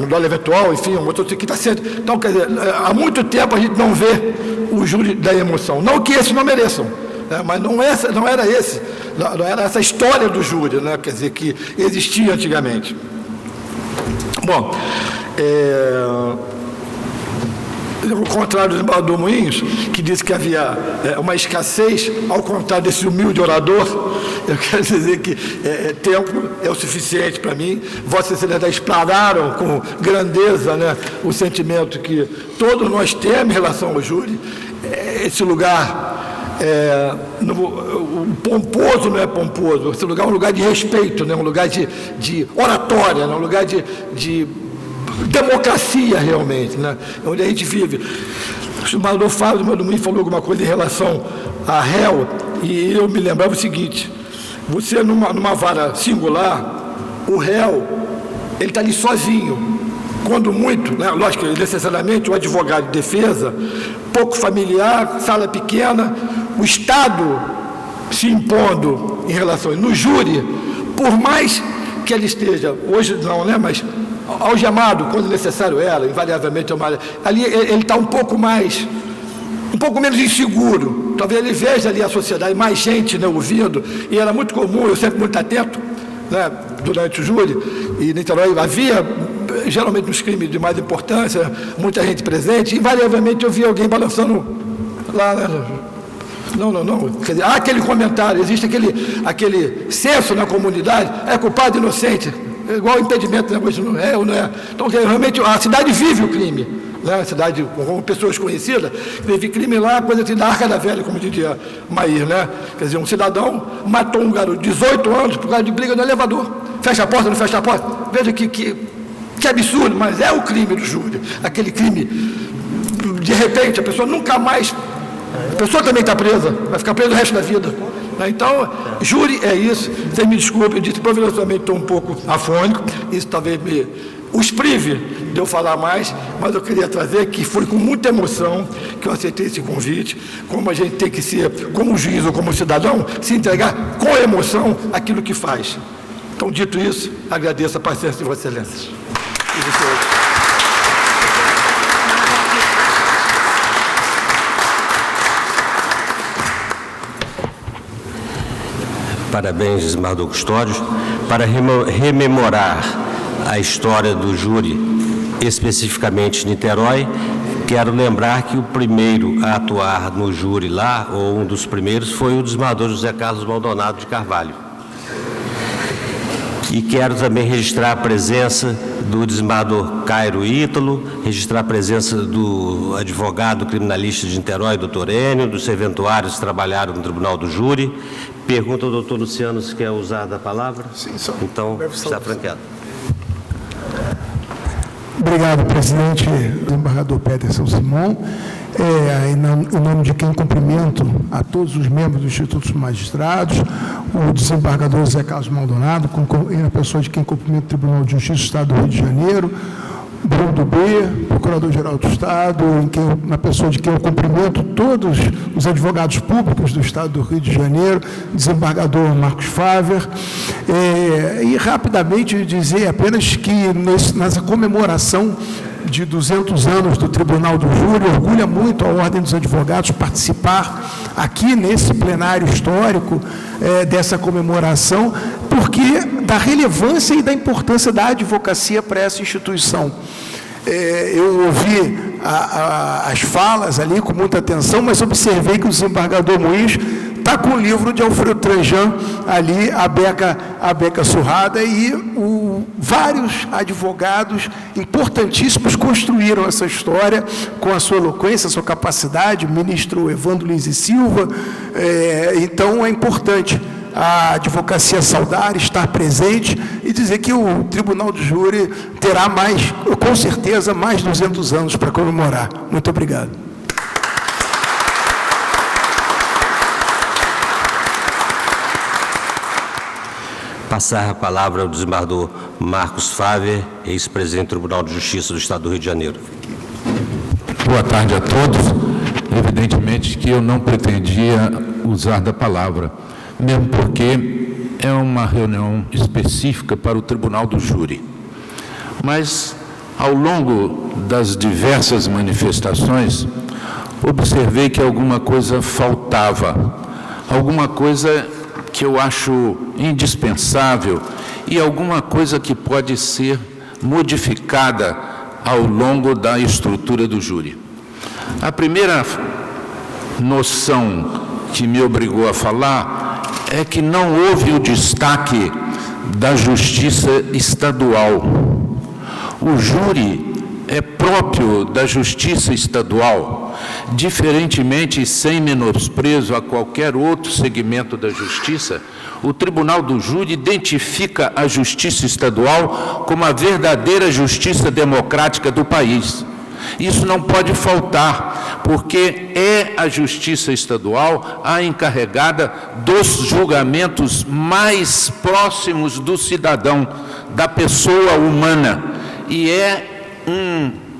No dólar eventual, enfim, um motociclista sendo. Então, quer dizer, há muito tempo a gente não vê o júri da emoção. Não que esses não mereçam, né? Mas não era essa história do júri, né? Quer dizer, que existia antigamente. Bom, ao contrário do desembargador Moinhos, que disse que havia uma escassez, ao contrário desse humilde orador, eu quero dizer que tempo é o suficiente para mim. Vossas Excelências explanaram com grandeza, né, o sentimento que todos nós temos em relação ao júri. Esse lugar, o pomposo não é pomposo, esse lugar é um lugar de respeito, né, um lugar de oratória, né, um lugar de democracia realmente, né? Onde a gente vive. O desembargador Fábio, o desembargador Moinhos falou alguma coisa em relação a réu, e eu me lembrava o seguinte: você numa vara singular, o réu, ele está ali sozinho, quando muito, né? Lógico que necessariamente o advogado de defesa, pouco familiar, sala pequena, o Estado se impondo em relação no júri, por mais que ele esteja, hoje não, né, mas algemado, quando necessário era, invariavelmente, ali ele está um pouco menos inseguro. Talvez ele veja ali a sociedade, mais gente, né, ouvindo, e era muito comum, eu sempre muito atento, né, durante o júri, e em Niterói havia, geralmente nos crimes de mais importância, muita gente presente, invariavelmente eu via alguém balançando lá, né, não, quer dizer, há aquele comentário, existe aquele senso na comunidade, é culpado inocente, igual impedimento, né? Não é ou não é. Então, realmente, a cidade vive o crime, né? A cidade, com pessoas conhecidas, vive crime lá, coisa assim da Arca da Velha, como diria Mair, né? Quer dizer, um cidadão matou um garoto de 18 anos por causa de briga no elevador. Fecha a porta, não fecha a porta. Veja que absurdo, mas é o crime do júri. Aquele crime, de repente, a pessoa nunca mais A pessoa também está presa, vai ficar presa o resto da vida. Então, júri é isso. Vocês me desculpem, eu disse provavelmente estou um pouco afônico, isso talvez os prive de eu falar mais, mas eu queria trazer que foi com muita emoção que eu aceitei esse convite, como a gente tem que ser, como juiz ou como cidadão, se entregar com emoção aquilo que faz. Então, dito isso, agradeço a paciência de Vossas Excelências. Parabéns, desembargador Custódio. Para rememorar a história do júri, especificamente Niterói, quero lembrar que o primeiro a atuar no júri lá, ou um dos primeiros, foi o desembargador José Carlos Maldonado de Carvalho. E quero também registrar a presença do desembargador Cairo Ítalo, registrar a presença do advogado criminalista de Niterói, doutor Enio, dos serventuários que trabalharam no Tribunal do Júri. Pergunta ao doutor Luciano se quer usar da palavra. Sim, só. Então, está franqueado. Obrigado, presidente, desembargador Peterson Simon. Em nome de quem cumprimento a todos os membros do Instituto dos Magistrados, o desembargador José Carlos Maldonado, a pessoa de quem cumprimento o Tribunal de Justiça do Estado do Rio de Janeiro, Bruno Dubê, Procurador-Geral do Estado, na pessoa de quem eu cumprimento todos os advogados públicos do Estado do Rio de Janeiro, desembargador Marcos Faver, e rapidamente dizer apenas que nessa comemoração de 200 anos do Tribunal do Júri, orgulha muito a Ordem dos Advogados participar aqui nesse plenário histórico dessa comemoração, porque da relevância e da importância da advocacia para essa instituição. Eu ouvi as falas ali com muita atenção, mas observei que o desembargador Muiz está com o livro de Alfredo Tranjan ali, a beca surrada, e vários advogados importantíssimos construíram essa história com a sua eloquência, a sua capacidade, o ministro Evandro Lins e Silva. Então, é importante a advocacia saudar, estar presente e dizer que o Tribunal do Júri terá com certeza, mais 200 anos para comemorar. Muito obrigado. Passar a palavra ao desembargador Marcos Faver, ex-presidente do Tribunal de Justiça do Estado do Rio de Janeiro. Boa tarde a todos. Evidentemente que eu não pretendia usar da palavra, mesmo porque é uma reunião específica para o Tribunal do Júri. Mas, ao longo das diversas manifestações, observei que alguma coisa faltava, alguma coisa que eu acho indispensável e alguma coisa que pode ser modificada ao longo da estrutura do júri. A primeira noção que me obrigou a falar é que não houve o destaque da justiça estadual. O júri é próprio da justiça estadual, diferentemente e sem menosprezo a qualquer outro segmento da justiça. O Tribunal do Júri identifica a justiça estadual como a verdadeira justiça democrática do país. Isso não pode faltar, porque é a justiça estadual a encarregada dos julgamentos mais próximos do cidadão, da pessoa humana, e é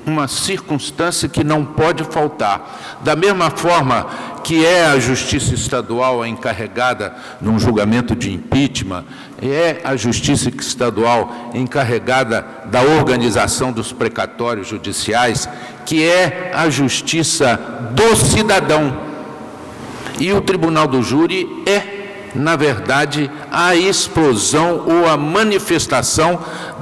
uma circunstância que não pode faltar. Da mesma forma que é a justiça estadual a encarregada num julgamento de impeachment, é a justiça estadual encarregada da organização dos precatórios judiciais, que é a justiça do cidadão. E o Tribunal do Júri na verdade, a explosão ou a manifestação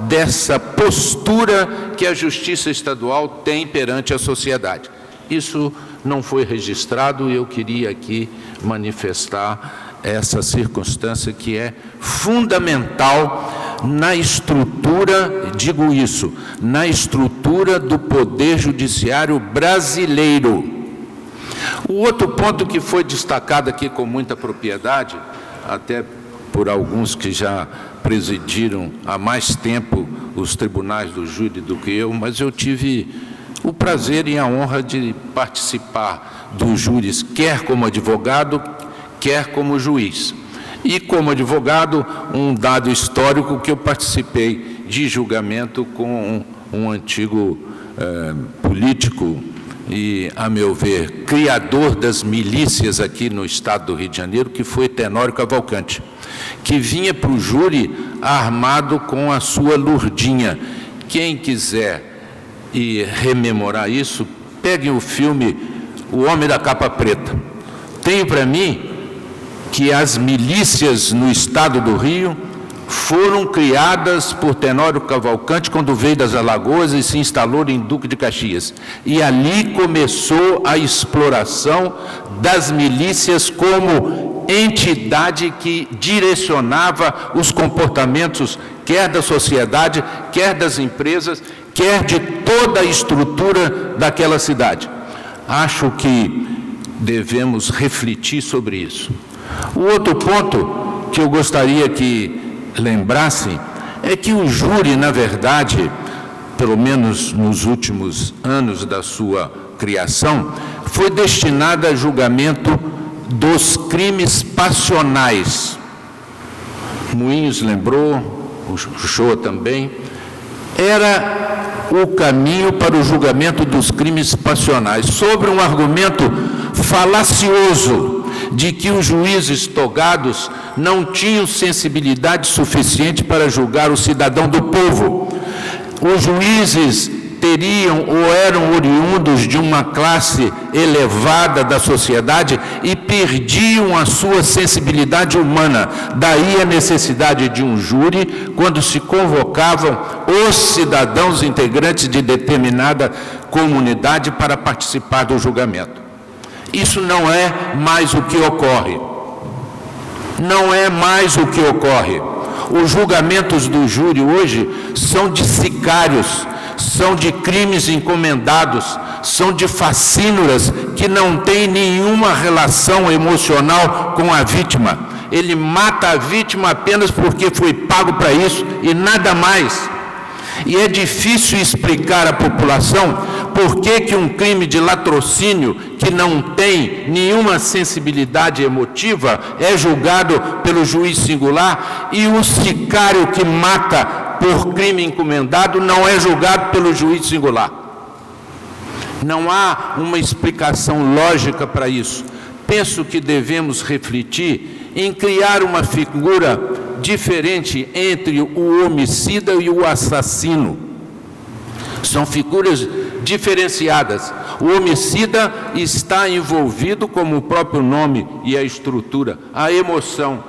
dessa postura que a justiça estadual tem perante a sociedade. Isso não foi registrado e eu queria aqui manifestar essa circunstância que é fundamental na estrutura, digo isso, na estrutura do Poder Judiciário brasileiro. O outro ponto que foi destacado aqui com muita propriedade, até por alguns que já presidiram há mais tempo os tribunais do júri do que eu, mas eu tive o prazer e a honra de participar dos júris, quer como advogado, quer como juiz. E como advogado, um dado histórico que eu participei de julgamento com um antigo político e, a meu ver, criador das milícias aqui no estado do Rio de Janeiro, que foi Tenório Cavalcante, que vinha para o júri armado com a sua lurdinha. Quem quiser rememorar isso, peguem o filme O Homem da Capa Preta. Tenho para mim que as milícias no estado do Rio foram criadas por Tenório Cavalcante quando veio das Alagoas e se instalou em Duque de Caxias. E ali começou a exploração das milícias como entidade que direcionava os comportamentos, quer da sociedade, quer das empresas, quer de toda a estrutura daquela cidade. Acho que devemos refletir sobre isso. O outro ponto que eu gostaria que lembrassem é que o júri, na verdade, pelo menos nos últimos anos da sua criação, foi destinado a julgamento dos crimes passionais. Moinhos lembrou, o Shoa também, era o caminho para o julgamento dos crimes passionais, sobre um argumento falacioso de que os juízes togados não tinham sensibilidade suficiente para julgar o cidadão do povo. Os juízes teriam ou eram oriundos de uma classe elevada da sociedade e perdiam a sua sensibilidade humana. Daí a necessidade de um júri quando se convocavam os cidadãos integrantes de determinada comunidade para participar do julgamento. Isso não é mais o que ocorre. Não é mais o que ocorre. Os julgamentos do júri hoje são de sicários, são de crimes encomendados, são de facínoras que não têm nenhuma relação emocional com a vítima. Ele mata a vítima apenas porque foi pago para isso e nada mais. E é difícil explicar à população por que um crime de latrocínio, que não tem nenhuma sensibilidade emotiva, é julgado pelo juiz singular, e o sicário que mata por crime encomendado não é julgado pelo juiz singular. Não há uma explicação lógica para isso. Penso que devemos refletir em criar uma figura diferente entre o homicida e o assassino. São figuras diferenciadas. O homicida está envolvido, como o próprio nome e a estrutura, a emoção,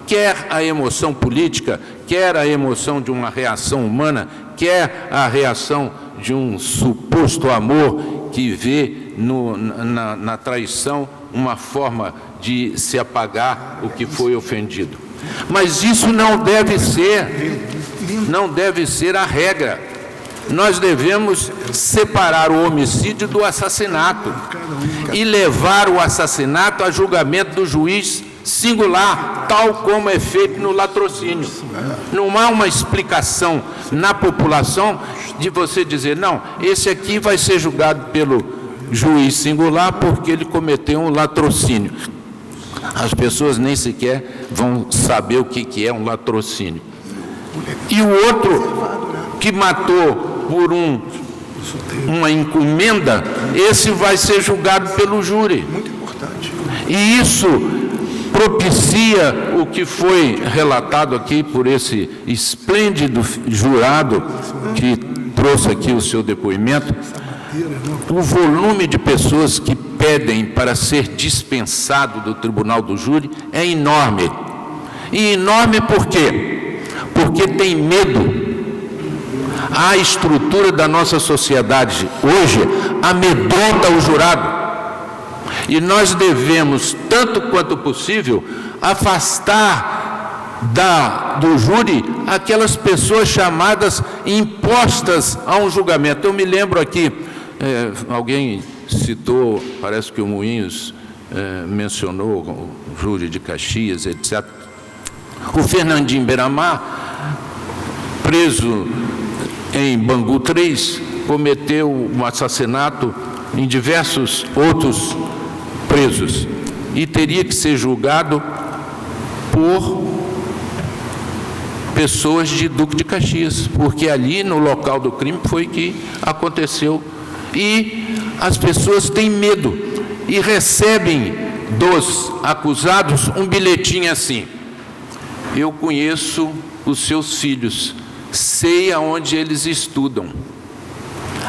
quer a emoção política, quer a emoção de uma reação humana, quer a reação de um suposto amor que vê na traição uma forma de se apagar o que foi ofendido. Mas isso não deve ser a regra. Nós devemos separar o homicídio do assassinato e levar o assassinato a julgamento do juiz singular, tal como é feito no latrocínio. Não há uma explicação na população de você dizer, não, esse aqui vai ser julgado pelo juiz singular porque ele cometeu um latrocínio. As pessoas nem sequer vão saber o que é um latrocínio. E o outro que matou por uma encomenda, esse vai ser julgado pelo júri. E isso propicia o que foi relatado aqui por esse esplêndido jurado que trouxe aqui o seu depoimento. O volume de pessoas que pedem para ser dispensado do tribunal do júri é enorme. E enorme por quê? Porque tem medo. A estrutura da nossa sociedade hoje amedronta o jurado. E nós devemos, tanto quanto possível, afastar do júri aquelas pessoas chamadas impostas a um julgamento. Eu me lembro aqui, alguém citou, parece que o Moinhos mencionou o júri de Caxias, etc. O Fernandinho Beiramar, preso em Bangu 3, cometeu um assassinato em diversos outros presos e teria que ser julgado por pessoas de Duque de Caxias, porque ali no local do crime foi que aconteceu. E as pessoas têm medo e recebem dos acusados um bilhetinho assim: eu conheço os seus filhos, sei aonde eles estudam,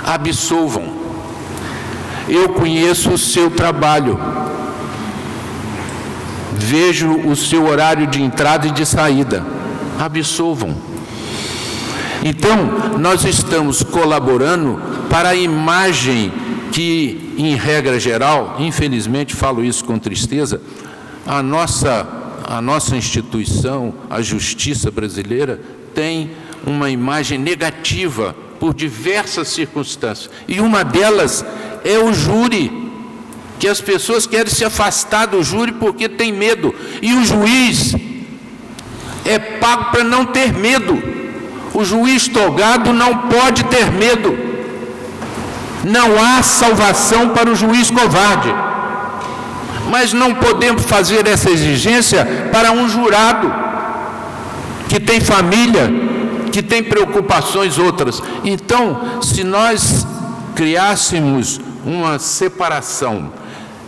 absolvam. Eu conheço o seu trabalho, vejo o seu horário de entrada e de saída, absolvam. Então, nós estamos colaborando para a imagem que, em regra geral, infelizmente falo isso com tristeza, a nossa instituição, a justiça brasileira, tem uma imagem negativa por diversas circunstâncias. E uma delas é o júri, que as pessoas querem se afastar do júri porque tem medo. E o juiz é pago para não ter medo. O juiz togado não pode ter medo. Não há salvação para o juiz covarde. Mas não podemos fazer essa exigência para um jurado que tem família, que tem preocupações outras. Então, se nós criássemos uma separação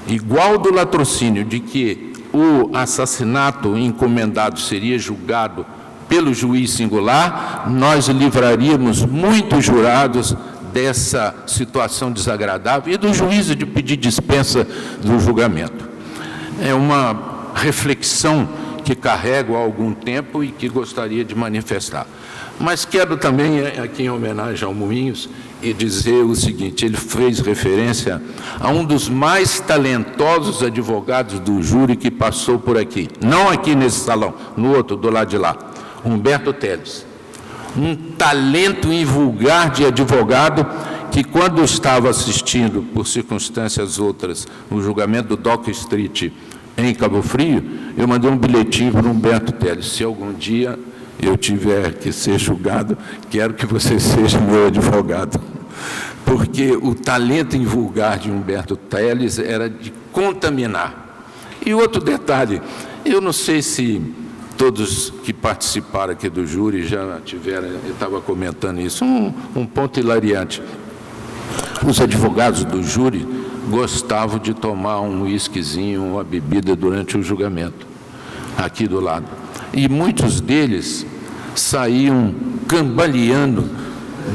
igual do latrocínio, de que o assassinato encomendado seria julgado pelo juiz singular, nós livraríamos muitos jurados dessa situação desagradável e do juízo de pedir dispensa do julgamento. É uma reflexão que carrego há algum tempo e que gostaria de manifestar. Mas quero também, aqui em homenagem ao Moinhos, e dizer o seguinte: ele fez referência a um dos mais talentosos advogados do júri que passou por aqui, não aqui nesse salão, no outro, do lado de lá, Humberto Telles. Um talento invulgar de advogado que, quando estava assistindo, por circunstâncias outras, o julgamento do Dock Street em Cabo Frio, eu mandei um bilhetinho para o Humberto Telles: se algum dia eu tiver que ser julgado, quero que você seja meu advogado. Porque o talento invulgar de Humberto Telles era de contaminar. E outro detalhe, eu não sei se todos que participaram aqui do júri já tiveram, eu estava comentando isso, um ponto hilariante. Os advogados do júri gostavam de tomar um uísquezinho, uma bebida durante o julgamento, aqui do lado. E muitos deles saíam cambaleando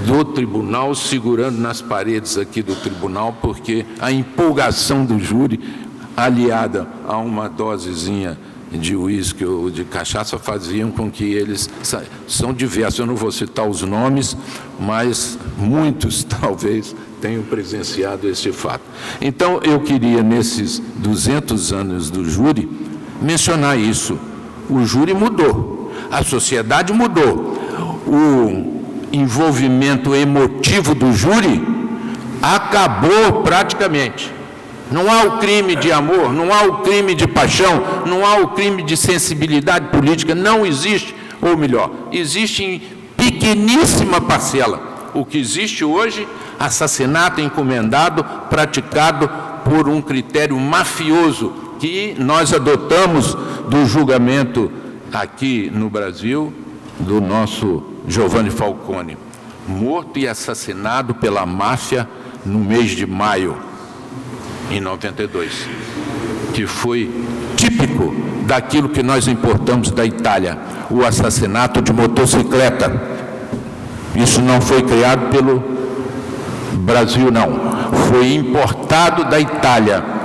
do tribunal, segurando nas paredes aqui do tribunal, porque a empolgação do júri, aliada a uma dosezinha de uísque ou de cachaça, faziam com que eles... São diversos, eu não vou citar os nomes, mas muitos, talvez, tenham presenciado esse fato. Então, eu queria, nesses 200 anos do júri, mencionar isso. O júri mudou, a sociedade mudou, o envolvimento emotivo do júri acabou praticamente. Não há o crime de amor, não há o crime de paixão, não há o crime de sensibilidade política, não existe, ou melhor, existe em pequeníssima parcela. O que existe hoje, assassinato encomendado, praticado por um critério mafioso, que nós adotamos do julgamento aqui no Brasil, do nosso Giovanni Falcone, morto e assassinado pela máfia no mês de maio, em 92, que foi típico daquilo que nós importamos da Itália, o assassinato de motocicleta. Isso não foi criado pelo Brasil, não. Foi importado da Itália.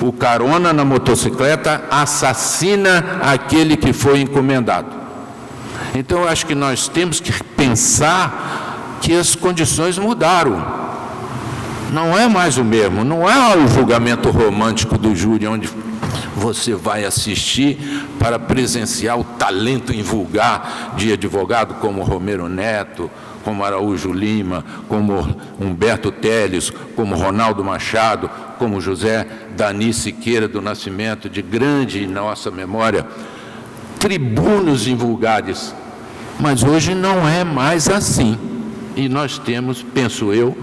O carona na motocicleta assassina aquele que foi encomendado. Então, eu acho que nós temos que pensar que as condições mudaram. Não é mais o mesmo, não é o julgamento romântico do júri, onde você vai assistir para presenciar o talento invulgar de advogado como Romero Neto, como Araújo Lima, como Humberto Telles, como Ronaldo Machado, como José Dani Siqueira do Nascimento, de grande em nossa memória, tribunos invulgares. Mas hoje não é mais assim. E nós temos, penso eu,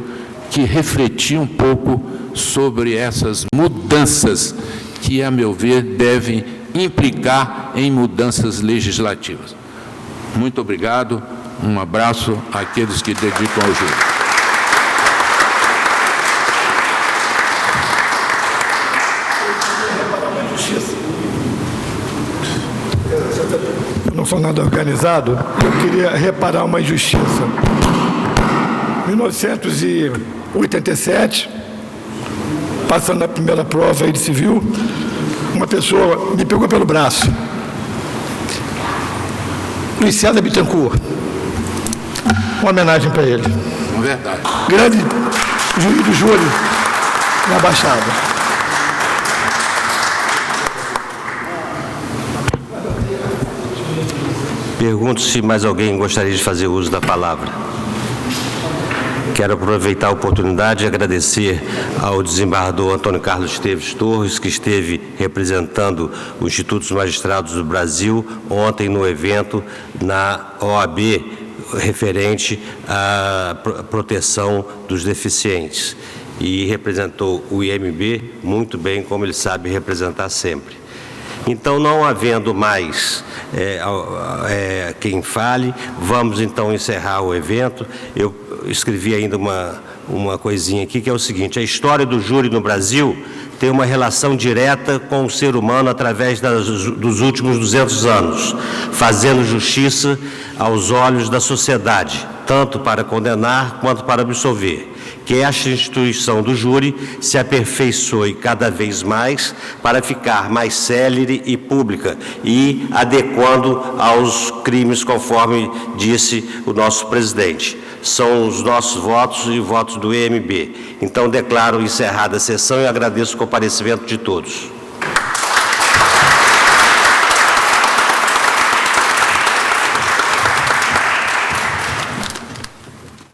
que refletir um pouco sobre essas mudanças que, a meu ver, devem implicar em mudanças legislativas. Muito obrigado, um abraço àqueles que dedicam ao júri. Não sou nada organizado, eu queria reparar uma injustiça. Em 1987, passando na primeira prova aí de civil, uma pessoa me pegou pelo braço. Luiz César Bittencourt. Uma homenagem para ele. É verdade. Grande juiz do júri na Baixada. Pergunto se mais alguém gostaria de fazer uso da palavra. Quero aproveitar a oportunidade e agradecer ao desembargador Antônio Carlos Esteves Torres, que esteve representando o Instituto dos Magistrados do Brasil ontem no evento na OAB, referente à proteção dos deficientes. E representou o IMB muito bem, como ele sabe representar sempre. Então, não havendo mais quem fale, vamos então encerrar o evento. Eu escrevi ainda uma coisinha aqui, que é o seguinte: a história do júri no Brasil tem uma relação direta com o ser humano através dos últimos 200 anos, fazendo justiça aos olhos da sociedade, tanto para condenar quanto para absolver. Que esta instituição do júri se aperfeiçoe cada vez mais para ficar mais célere e pública e adequando aos crimes, conforme disse o nosso presidente. São os nossos votos e votos do IMB. Então, declaro encerrada a sessão e agradeço o comparecimento de todos.